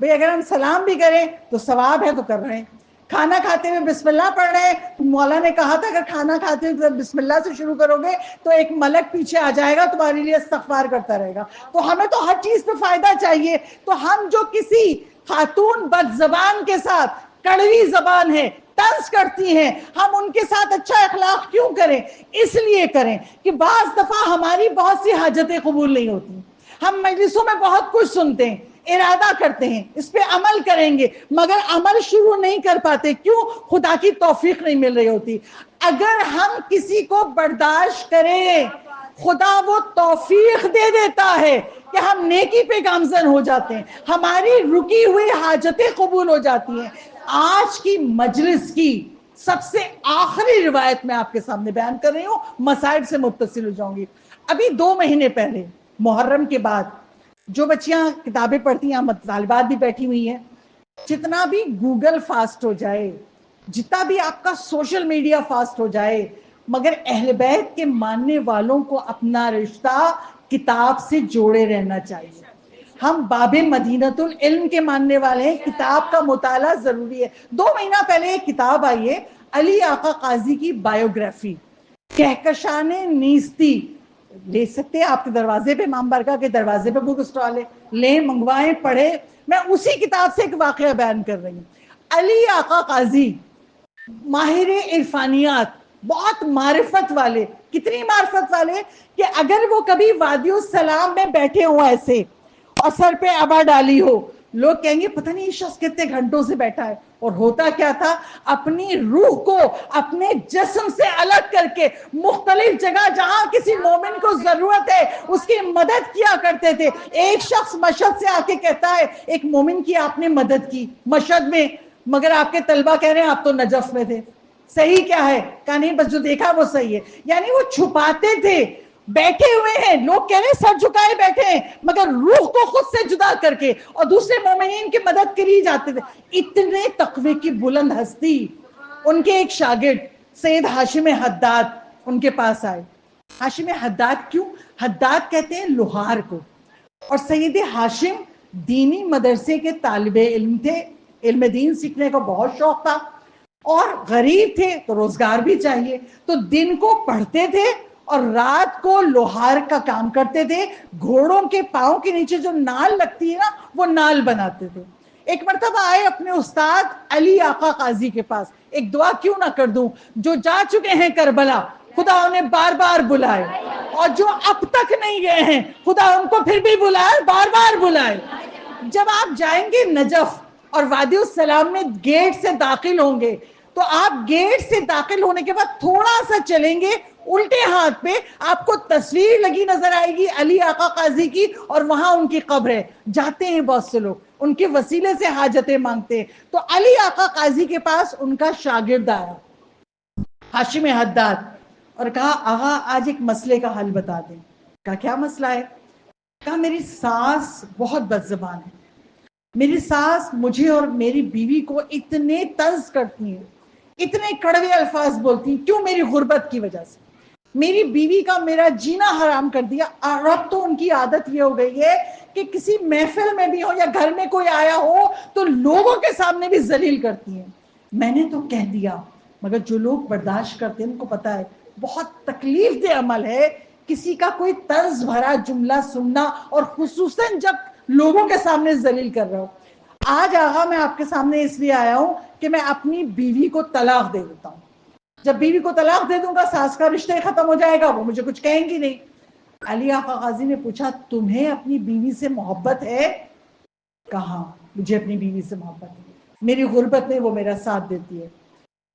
S1: بھئی اگر ہم سلام بھی کریں تو ثواب ہے تو کر رہے ہیں، کھانا کھاتے ہوئے بسم اللہ پڑھ رہے ہیں، مولا نے کہا تھا اگر کھانا کھاتے ہوئے بسم اللہ سے شروع کرو گے تو ایک ملک پیچھے آ جائے گا تمہارے لیے استغفار کرتا رہے گا۔ تو ہمیں تو ہر چیز پہ فائدہ چاہیے، تو ہم جو کسی خاتون بد زبان کے ساتھ کڑوی زبان ہے طنز کرتی ہیں، ہم ان کے ساتھ اچھا اخلاق کیوں کریں؟ اس لیے کریں کہ بعض دفعہ ہماری بہت سی حاجتیں قبول نہیں ہوتی، ہم مجلسوں میں بہت کچھ سنتے ہیں، ارادہ کرتے ہیں اس پہ عمل کریں گے مگر عمل شروع نہیں کر پاتے، کیوں؟ خدا کی توفیق نہیں مل رہی ہوتی۔ اگر ہم کسی کو برداشت کریں خدا وہ توفیق دے دیتا ہے کہ ہم نیکی پہ گامزن ہو جاتے ہیں، ہماری رکی ہوئی حاجتیں قبول ہو جاتی ہیں۔ آج کی مجلس کی سب سے آخری روایت میں آپ کے سامنے بیان کر رہی ہوں، مسائل سے متصل ہو جاؤں گی۔ ابھی 2 مہینے پہلے محرم کے بعد جو بچیاں کتابیں پڑھتی ہیں، طالبات بھی بیٹھی ہوئی ہیں، جتنا بھی گوگل فاسٹ ہو جائے، جتنا بھی آپ کا سوشل میڈیا فاسٹ ہو جائے، مگر اہل بیت کے ماننے والوں کو اپنا رشتہ کتاب سے جوڑے رہنا چاہیے۔ ہم باب مدینۃ العلم کے ماننے والے ہیں، کتاب کا مطالعہ ضروری ہے۔ 2 مہینہ پہلے ایک کتاب آئی ہے علی آقا قاضی کی بایوگرافی، کہکشان نیستی، لے سکتے ہیں آپ کے دروازے پہ، امام بارگاہ کے دروازے پہ بک اسٹال ہے، لیں، منگوائیں، پڑھیں۔ میں اسی کتاب سے ایک واقعہ بیان کر رہی ہوں۔ علی آقا قاضی ماہر عرفانیات، بہت معرفت والے، کتنی معرفت والے کہ اگر وہ کبھی وادی السلام میں بیٹھے ہوں ایسے اور سر پہ عبا ڈالی ہو، لوگ کہیں گے پتہ نہیں یہ شخص کتنے گھنٹوں سے بیٹھا ہے۔ اور ہوتا کیا تھا، اپنی روح کو اپنے جسم سے الگ کر کے مختلف جگہ جہاں کسی مومن کو ضرورت ہے اس کی مدد کیا کرتے تھے۔ ایک شخص مشہد سے آ کے کہتا ہے ایک مومن کی آپ نے مدد کی مشہد میں، مگر آپ کے طلبہ کہہ رہے ہیں آپ تو نجف میں تھے، صحیح کیا ہے؟ کہا نہیں بس جو دیکھا وہ صحیح ہے۔ یعنی وہ چھپاتے تھے، بیٹھے ہوئے ہیں، لوگ کہہ رہے ہیں سر جھکائے بیٹھے ہیں، مگر روح کو خود سے جدا کر کے اور دوسرے مومنین کی مدد کے لیے جاتے تھے۔ اتنے تقوی کی بلند ہستی، ان کے ایک شاگرد سید ہاشم حداد ان کے پاس آئے۔ ہاشم حداد کیوں؟ حداد کہتے ہیں لوہار کو، اور سید ہاشم دینی مدرسے کے طالب علم تھے، علم دین سیکھنے کا بہت شوق تھا، اور غریب تھے تو روزگار بھی چاہیے، تو دن کو پڑھتے تھے اور رات کو لوہار کا کام کرتے تھے۔ گھوڑوں کے پاؤں کے نیچے جو نال لگتی ہے نا، وہ نال بناتے تھے۔ ایک مرتبہ آئے اپنے استاد علی آقا قاضی کے پاس، ایک دعا کیوں نہ کر دوں، جو جا چکے ہیں کربلا خدا انہیں بار بار بلائے، اور جو اب تک نہیں گئے ہیں خدا ان کو پھر بھی بلائے، بار بار بلائے۔ جب آپ جائیں گے نجف اور وادی السلام میں گیٹ سے داخل ہوں گے، تو آپ گیٹ سے داخل ہونے کے بعد تھوڑا سا چلیں گے، الٹے ہاتھ پہ آپ کو تصویر لگی نظر آئے گی علی آقا قاضی کی، اور وہاں ان کی قبر ہے۔ جاتے ہیں بہت سے لوگ ان کے وسیلے سے حاجتیں مانگتے ہیں۔ تو علی آقا قاضی کے پاس ان کا شاگرد آیا ہاشم حداد اور کہا آغا آج ایک مسئلے کا حل بتا دیں۔ کہا کیا مسئلہ ہے؟ کہا میری ساس بہت بد زبان ہے، میری ساس مجھے اور میری بیوی کو اتنے طنز کرتی ہیں، اتنے کڑوے الفاظ بولتی ہیں، کیوں؟ میری غربت کی وجہ سے میری بیوی کا میرا جینا حرام کر دیا، اور اب تو ان کی عادت یہ ہو گئی ہے کہ کسی محفل میں بھی ہو یا گھر میں کوئی آیا ہو تو لوگوں کے سامنے بھی ذلیل کرتی ہیں۔ میں نے تو کہہ دیا، مگر جو لوگ برداشت کرتے ہیں ان کو پتا ہے بہت تکلیف دہ عمل ہے کسی کا کوئی طرز بھرا جملہ سننا، اور خصوصاً جب لوگوں کے سامنے ذلیل کر رہا ہو۔ آج آغا میں آپ کے سامنے اس لیے آیا ہوں کہ میں اپنی بیوی کو طلاق دے دیتا ہوں، جب بیوی کو طلاق دے دوں گا ساس کا رشتہ ختم ہو جائے گا، وہ مجھے کچھ کہیں گی نہیں۔ علی آقا قاضی نے پوچھا تمہیں اپنی بیوی سے محبت ہے؟ کہا مجھے اپنی بیوی سے محبت ہے، میری غربت میں وہ میرا ساتھ دیتی ہے۔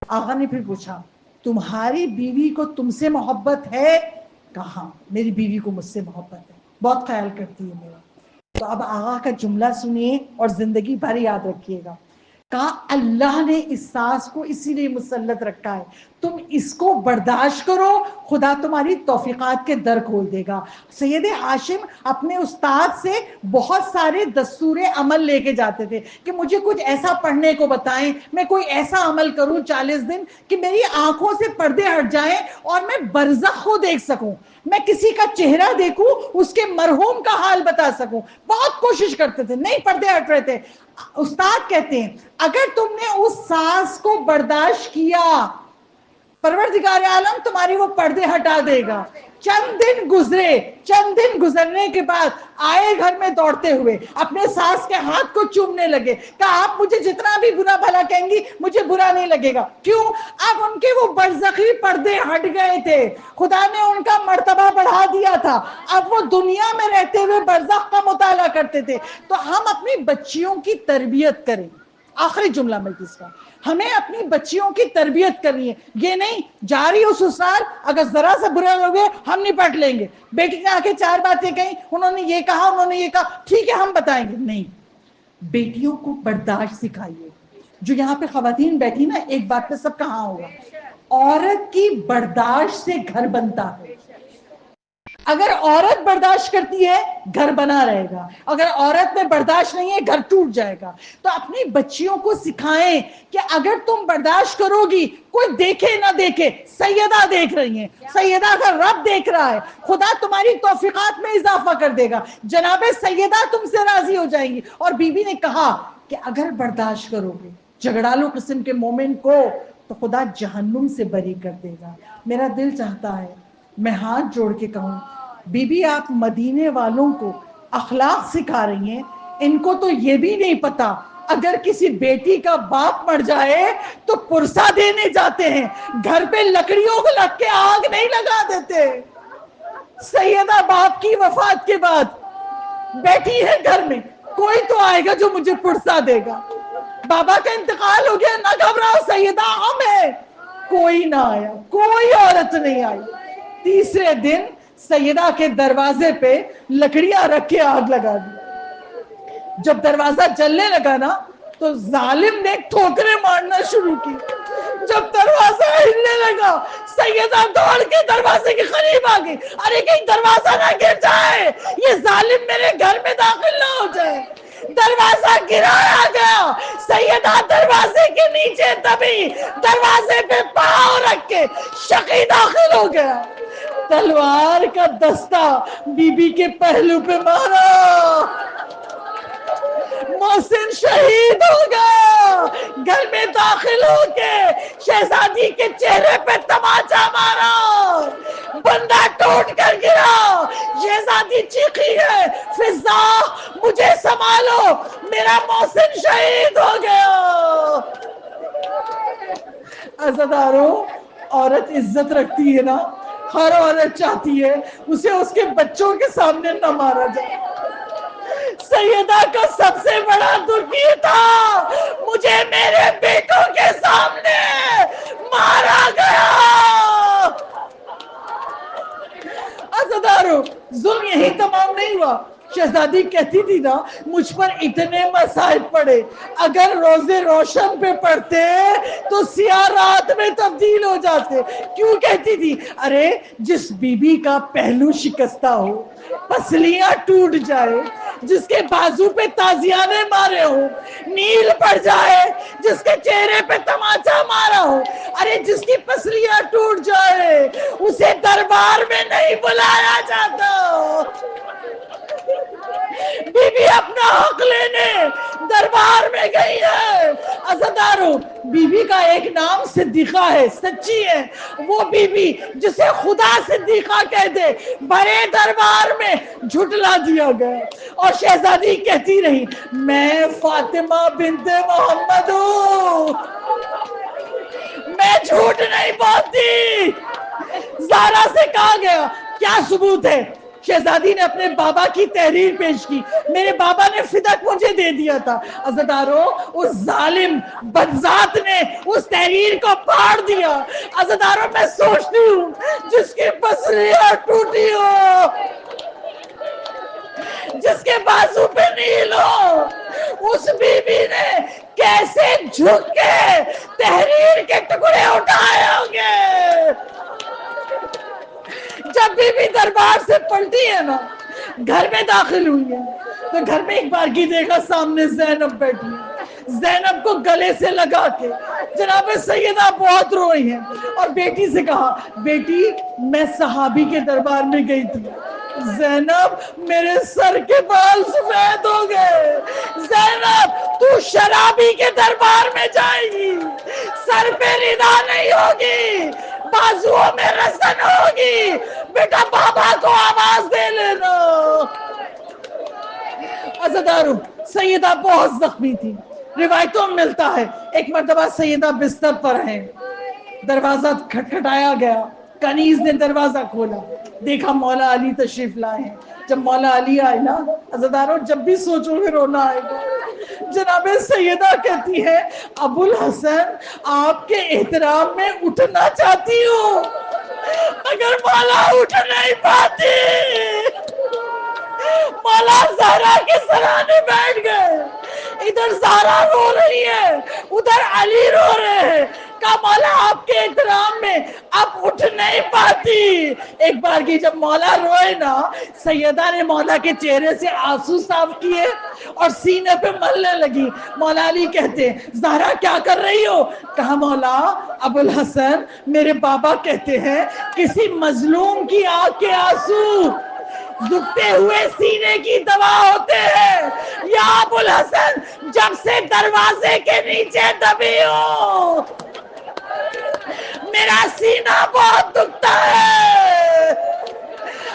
S1: آقا نے پھر پوچھا تمہاری بیوی کو تم سے محبت ہے؟ کہا میری بیوی کو مجھ سے محبت ہے، بہت خیال کرتی ہے میرا۔ تو اب آقا کا جملہ سنیے اور زندگی بھر یاد رکھیے گا۔ کہا اللہ نے اس ساس کو اسی لیے مسلط رکھا ہے، تم اس کو برداشت کرو، خدا تمہاری توفیقات کے در کھول دے گا۔ سید ہاشم اپنے استاد سے بہت سارے دستور عمل لے کے جاتے تھے کہ مجھے کچھ ایسا پڑھنے کو بتائیں، میں کوئی ایسا عمل کروں 40 دن کہ میری آنکھوں سے پردے ہٹ جائیں اور میں برزخ کو دیکھ سکوں، میں کسی کا چہرہ دیکھوں اس کے مرحوم کا حال بتا سکوں۔ بہت کوشش کرتے تھے، نہیں پردے ہٹ رہے تھے۔ استاد کہتے ہیں اگر تم نے اس ساس کو برداشت کیا، پروردگار عالم تمہاری وہ پردے ہٹا دے گا۔ چند دن گزرے، چند دن گزرنے کے بعد آئے گھر میں دوڑتے ہوئے، اپنے ساس کے ہاتھ کو چومنے لگے۔ کہا آپ مجھے جتنا بھی برا بھلا کہیں گی مجھے برا نہیں لگے گا۔ کیوں؟ اب ان کے وہ برزخی پردے ہٹ گئے تھے، خدا نے ان کا مرتبہ بڑھا دیا تھا، اب وہ دنیا میں رہتے ہوئے برزخ کا مطالعہ کرتے تھے۔ تو ہم اپنی بچیوں کی تربیت کریں، آخری جملہ میں کس کا، ہمیں اپنی بچیوں کی تربیت کرنی ہے۔ یہ نہیں جا رہی ہو سسرال، اگر ذرا سا برے لوگ ہیں ہم نپٹ لیں گے، بیٹی نے آ کے 4 باتیں کہیں، انہوں نے یہ کہا، انہوں نے یہ کہا، ٹھیک ہے ہم بتائیں گے۔ نہیں، بیٹیوں کو برداشت سکھائیے۔ جو یہاں پہ خواتین بیٹھی نا، ایک بات پہ سب کہاں ہوگا، عورت کی برداشت سے گھر بنتا ہے۔ اگر عورت برداشت کرتی ہے گھر بنا رہے گا، اگر عورت میں برداشت نہیں ہے گھر ٹوٹ جائے گا. تو اپنی بچیوں کو سکھائیں کہ اگر تم برداشت کرو گی، کوئی دیکھے نہ دیکھے، سیدہ دیکھ رہی ہیں، سیدہ کا رب دیکھ رہا ہے، خدا تمہاری توفیقات میں اضافہ کر دے گا، جناب سیدہ تم سے راضی ہو جائیں گی. اور بی بی نے کہا کہ اگر برداشت کرو گے جھگڑالو قسم کے مومن کو تو خدا جہنم سے بری کر دے گا. میرا دل چاہتا ہے میں ہاتھ جوڑ کے کہوں بی بی آپ مدینے والوں کو اخلاق سکھا رہی ہیں، ان کو تو یہ بھی نہیں پتا اگر کسی بیٹی کا باپ مر جائے تو پرسا دینے جاتے ہیں، گھر پہ لکڑیوں کو لگ کے آگ نہیں لگا دیتے. سیدہ باپ کی وفات کے بعد بیٹھی ہے گھر میں، کوئی تو آئے گا جو مجھے پرسا دے گا. بابا کا انتقال ہو گیا، نہ گھبراؤ سیدہ ہم ہیں. کوئی نہ آیا، کوئی عورت نہیں آئی. تیسرے دن سیدہ کے دروازے پہ لکڑیاں رکھ کے آگ لگا دی. جب دروازہ جلنے لگا نا تو ظالم نے ٹھوکریں مارنا شروع کی. جب دروازہ ہلنے لگا سیدہ دوڑ کے دروازے کے قریب آ گئی، ارے کہیں دروازہ نہ گر جائے، یہ ظالم میرے گھر میں داخل نہ ہو جائے. دروازہ گرایا گیا، سیدہ دروازے کے نیچے دبی، دروازے پہ پاؤں رکھ کے شقی داخل ہو گیا. تلوار کا دستہ بی بی کے پہلو پہ مارا، محسن شہید ہو گیا. گھر میں داخل ہو کے شہزادی کے چہرے پہ تماچا مارا، بندہ ٹوٹ کر گرا. شہزادی چیخی ہے فضا مجھے سنبھالو، میرا محسن شہید ہو گیا. عزادارو عورت عزت رکھتی ہے نا، ہر عورت چاہتی ہے اسے اس کے بچوں کے سامنے نہ مارا جائے. سیدہ کا سب سے بڑا دکھ یہ تھا مجھے میرے بیٹوں کے سامنے مارا گیا. عزادارو ظلم یہی تمام نہیں ہوا. شہزادی کہتی تھی نا مجھ پر اتنے مصائب پڑے، اگر روزے روشن پہ پڑتے تو سیاہ رات میں تبدیل ہو جاتے. کیوں کہتی تھی؟ ارے جس بی بی کا پہلو شکستہ ہو، پسلیاں ٹوٹ جائے، جس کے بازو پہ تازیانے مارے ہو، نیل پڑ جائے، جس کے چہرے پہ تماچا مارا ہو، ارے جس کی پسلیاں ٹوٹ جائے اسے دربار میں نہیں بلایا جاتا. بی بی اپنا حق لینے دربار میں گئی ہے. عزادارو بی بی کا ایک نام صدیقہ ہے، سچی ہے. وہ بی بی جسے خدا صدیقہ کہہ دے بڑے دربار میں جھٹلا دیا گیا. اور شہزادی کہتی رہی میں فاطمہ بنت محمد ہوں، میں جھوٹ نہیں بولتی. زارا سے کہا گیا کیا ثبوت ہے؟ شہزادی نے اپنے بابا کی تحریر پیش کی، میرے بابا نے فدق مجھے دے دیا تھا. عزادارو اس ظالم بدذات نے اس تحریر کو پھاڑ دیا. عزادارو میں سوچتی ہوں جس کی پسلیاں ٹوٹی ہو، جس کے بازو پہ نیل ہو، اس بی بی نے کیسے جھک کے تحریر کے ٹکڑے اٹھائے ہوں گے. جب بی بی دربار سے پلٹی ہے نا، گھر میں داخل ہوئی ہے تو گھر میں ایک بارگی دیکھا سامنے زینب بیٹھی ہے. زینب کو گلے سے لگا کے جناب سیدہ بہت روئی ہیں اور بیٹی سے کہا بیٹی میں صحابی کے دربار میں گئی تھی، زینب میرے سر کے بال سفید ہو گئے. زینب تو شرابی کے دربار میں جائے گی، سر پہ ردا نہیں ہوگی، بازوؤں میں رسن ہوگی، بیٹا بابا کو آواز دے لینا. عزادارو سیدہ بہت زخمی تھی. روایتوں میں ملتا ہے ایک مرتبہ سیدہ بستر پر ہیں، دروازہ کھٹکھٹایا گیا، کنیز نے دروازہ کھولا، دیکھا مولا علی تشریف لائے ہیں. جب مولا علی آئے نا عزادارو جب بھی سوچو گے رونا آئے گا. جناب سیدہ کہتی ہے ابو الحسن آپ کے احترام میں اٹھنا چاہتی ہوں مگر مولا اٹھ نہیں پاتی. مولا زہرا کے سرانے بیٹھ گئے، ادھر زہرا رو رہی ہے، ادھر علی رو رہے ہیں. کہا مولا آپ کے احترام میں اب اٹھ نہیں پاتی. آتی. ایک بار کی جب مولا روئے نا, سیدہ نے مولا کے چہرے سے آنسو صاف کیے اور سینے پہ ملنے لگی. مولا علی کہتے ہیں زہرا کیا کر رہی ہو؟ کہا مولا ابو الحسن میرے بابا کہتے ہیں کسی مظلوم کی آنکھ کے آنسو دکھتے ہوئے سینے کی دوا ہوتے ہیں. یا ابو الحسن جب سے دروازے کے نیچے دبی ہوں میرا سینہ بہت دکھتا ہے,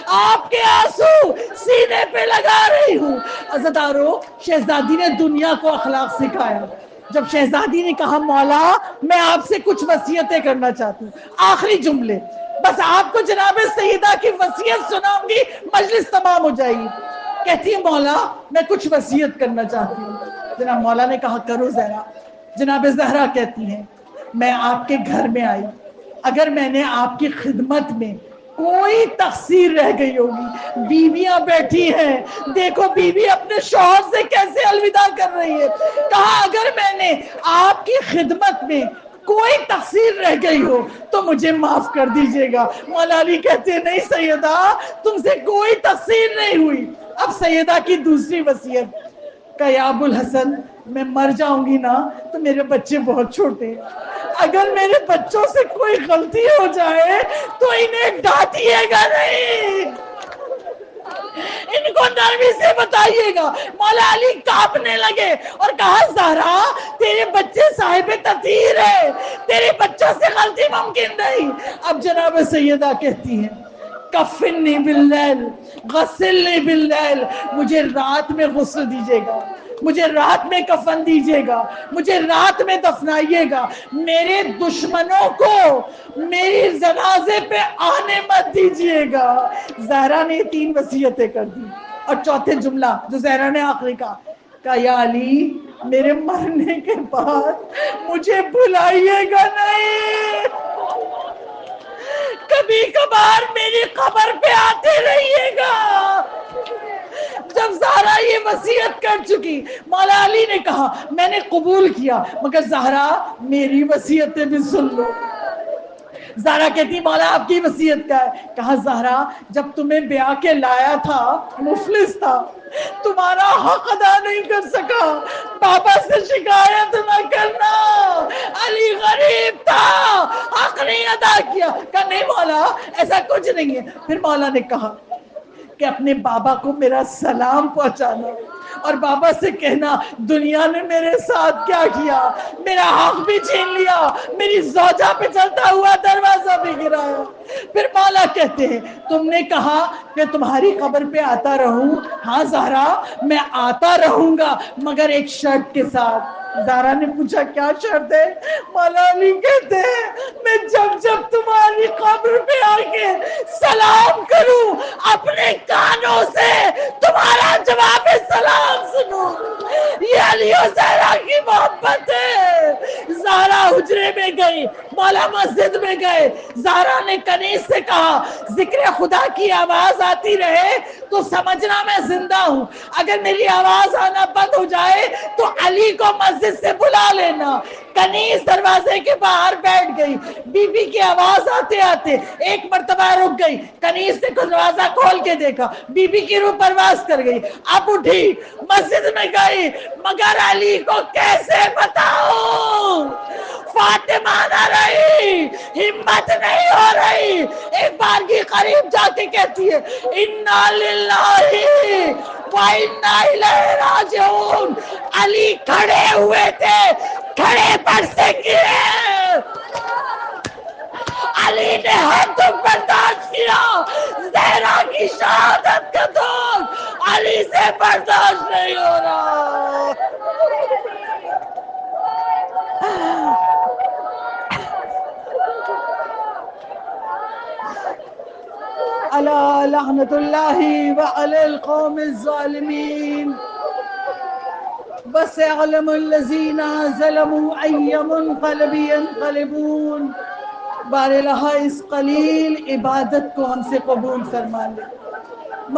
S1: آپ کے آنسو سینے پہ لگا رہی ہوں. عزیزدارو, شہزادی نے دنیا کو اخلاق سکھایا. جب شہزادی نے کہا مولا میں آپ سے کچھ وصیتیں کرنا چاہتی ہوں, آخری جملے, بس آپ کو جناب سیدہ کی وصیت سناؤں گی, مجلس تمام ہو جائے گی. کہتی ہے مولا میں کچھ وصیت کرنا چاہتی ہوں. جناب مولا نے کہا کرو زہرا. جناب زہرا کہتی ہیں میں آپ کے گھر میں آئی, اگر میں نے آپ کی خدمت میں کوئی تقصیر رہ گئی ہوگی, بیویاں بیٹھی ہیں دیکھو بیوی اپنے شوہر سے کیسے الوداع کر رہی ہے, کہا اگر میں نے آپ کی خدمت میں کوئی تقصیر رہ گئی ہو تو مجھے معاف کر دیجئے گا. مولا علی کہتے ہیں نہیں سیدہ تم سے کوئی تقصیر نہیں ہوئی. اب سیدہ کی دوسری وصیت, کہ یا ابو الحسن میں مر جاؤں گی نا تو میرے بچے بہت چھوٹے, اگر میرے بچوں سے کوئی غلطی ہو جائے تو انہیں ڈانٹیے گا نہیں, ان کو نرمی سے بتائیے گا. مولا علی کانپنے لگے اور کہا زہرا تیرے بچے صاحب تطہیر ہے, تیرے بچوں سے غلطی ممکن نہیں. اب جناب سیدہ کہتی ہیں کفنی باللیل غسلنی باللیل, مجھے رات میں غسل دیجیے گا, مجھے رات میں کفن دیجیے گا, مجھے رات میں دفنائیے گا, میرے دشمنوں کو میری جنازے پہ آنے مت دیجیے گا. زہرا نے 3 وصیتیں کر دی. اور چوتھے جملہ جو زہرا نے آخری کہا یا علی میرے مرنے کے بعد مجھے بھلائیے گا نہیں, کبھی کبھار میری قبر پہ آتے رہیے گا. جب زہرا یہ وصیت کر چکی, مولا علی نے کہا میں نے قبول کیا مگر زہرا میری وصیتیں بھی سن لو. زہرا کہتی مولا آپ کی وصیت کیا ہے؟ کہا زہرا جب تمہیں بیاہ کے لایا تھا مفلس تھا, تمہارا حق ادا نہیں کر سکا, بابا سے شکایت نہ کرنا, علی غریب تھا حق نہیں ادا کیا. کہا نہیں مولا ایسا کچھ نہیں ہے. پھر مولا نے کہا کہ اپنے بابا کو میرا سلام پہنچانا اور بابا سے کہنا دنیا نے میرے ساتھ کیا کیا, میرا حق بھی چھین لیا, میری زوجہ پہ چلتا ہوا دروازہ بھی گرایا. پھر مولا کہتے ہیں تم نے کہا کہ تمہاری قبر پہ آتا رہوں, ہاں زہرا میں آتا رہوں گا مگر ایک شرط کے ساتھ. زہرا نے پوچھا کیا شرط ہے؟ مولا علی کہتے ہیں میں جب جب تمہاری قبر پہ آ کے سلام کروں اپنے کانوں سے تمہارا جواب سلام سنوں. یہ علی و زہرا کی محبت ہے. زہرا حجرے میں گئی, مولا مسجد میں گئے. زہرا نے کنیز سے کہا ذکر خدا کی آواز آتی رہے تو سمجھنا میں زندہ ہوں, اگر میری آواز آنا بند ہو جائے تو علی کو مسجد سے بلا لینا. کنیز دروازے کے باہر بیٹھ گئی. بی بی کی آواز آتے آتے ایک مرتبہ رک گئی, کنیز نے دروازہ کھول کے دیکھا, بی بی کی روح پرواز کر گئی. اب اٹھی مسجد میں گئی مگر علی کو کیسے بتاؤں, فاطمہ نہ رہی, ہمت نہیں ہو رہی. ایک بار کی قریب جا کے کہتی ہے انا للہ و انا الیہ راجعون. علی کھڑے ہوئے تھے, کھڑے پر سے گرے. علی نے ہر دکھ برداشت کیا, زہرا کی شہادت کا دکھ علی سے برداشت نہیں ہو رہا. الا لعنت اللہ وعلی القوم الظالمین وسيعلم الذين ظلموا أي منقلب ينقلبون. بارالہ اس قلیل عبادت کو ہم سے قبول فرما لے.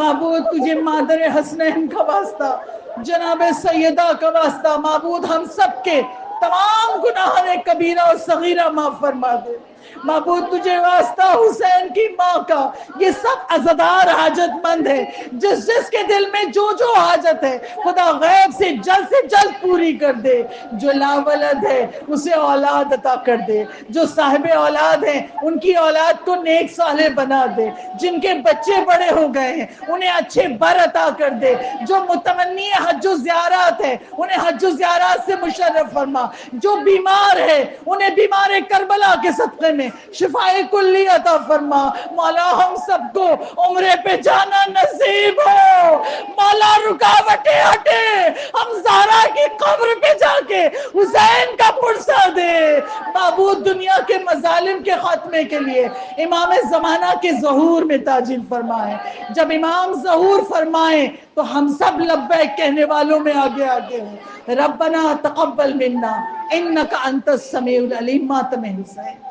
S1: معبود تجھے مادر حسنین کا واسطہ, جناب سیدہ کا واسطہ, معبود ہم سب کے تمام گناہوں کبیرہ اور صغیرہ معاف فرما دے. معبود تجھے واسطہ حسین کی ماں کا، یہ سب عزادار حاجت مند ہے، جس جس کے دل میں جو جو حاجت ہے خدا غیب سے جلد پوری کر دے۔ جو لاولد ہے اسے اولاد عطا کر دے، جو صاحب اولاد ہیں ان کی اولاد کو نیک صالح بنا دے، جن کے بچے بڑے ہو گئے ہیں انہیں اچھے بر عطا کر دے، جو متمنی حج و زیارات ہے انہیں حج و زیارات سے مشرف فرما، جو بیمار ہے انہیں بیمار کربلا کے صدقے میں شفائے کلی عطا فرما۔ مولا ہم سب کو عمرے پہ جانا نصیب ہو، مولا رکاوٹیں ہٹے، ہم زہرا کی قبر پہ جا کے حسین کا پرسہ دے۔ معبود دنیا کے مظالم کے خاتمے کے لیے امام زمانہ کے ظہور میں تاجیل فرمائے، جب امام ظہور فرمائیں تو ہم سب لبیک کہنے والوں میں آگے آگے ہیں۔ ربنا تقبل منا انک انت السمیع العلیم۔ ماتم حسین۔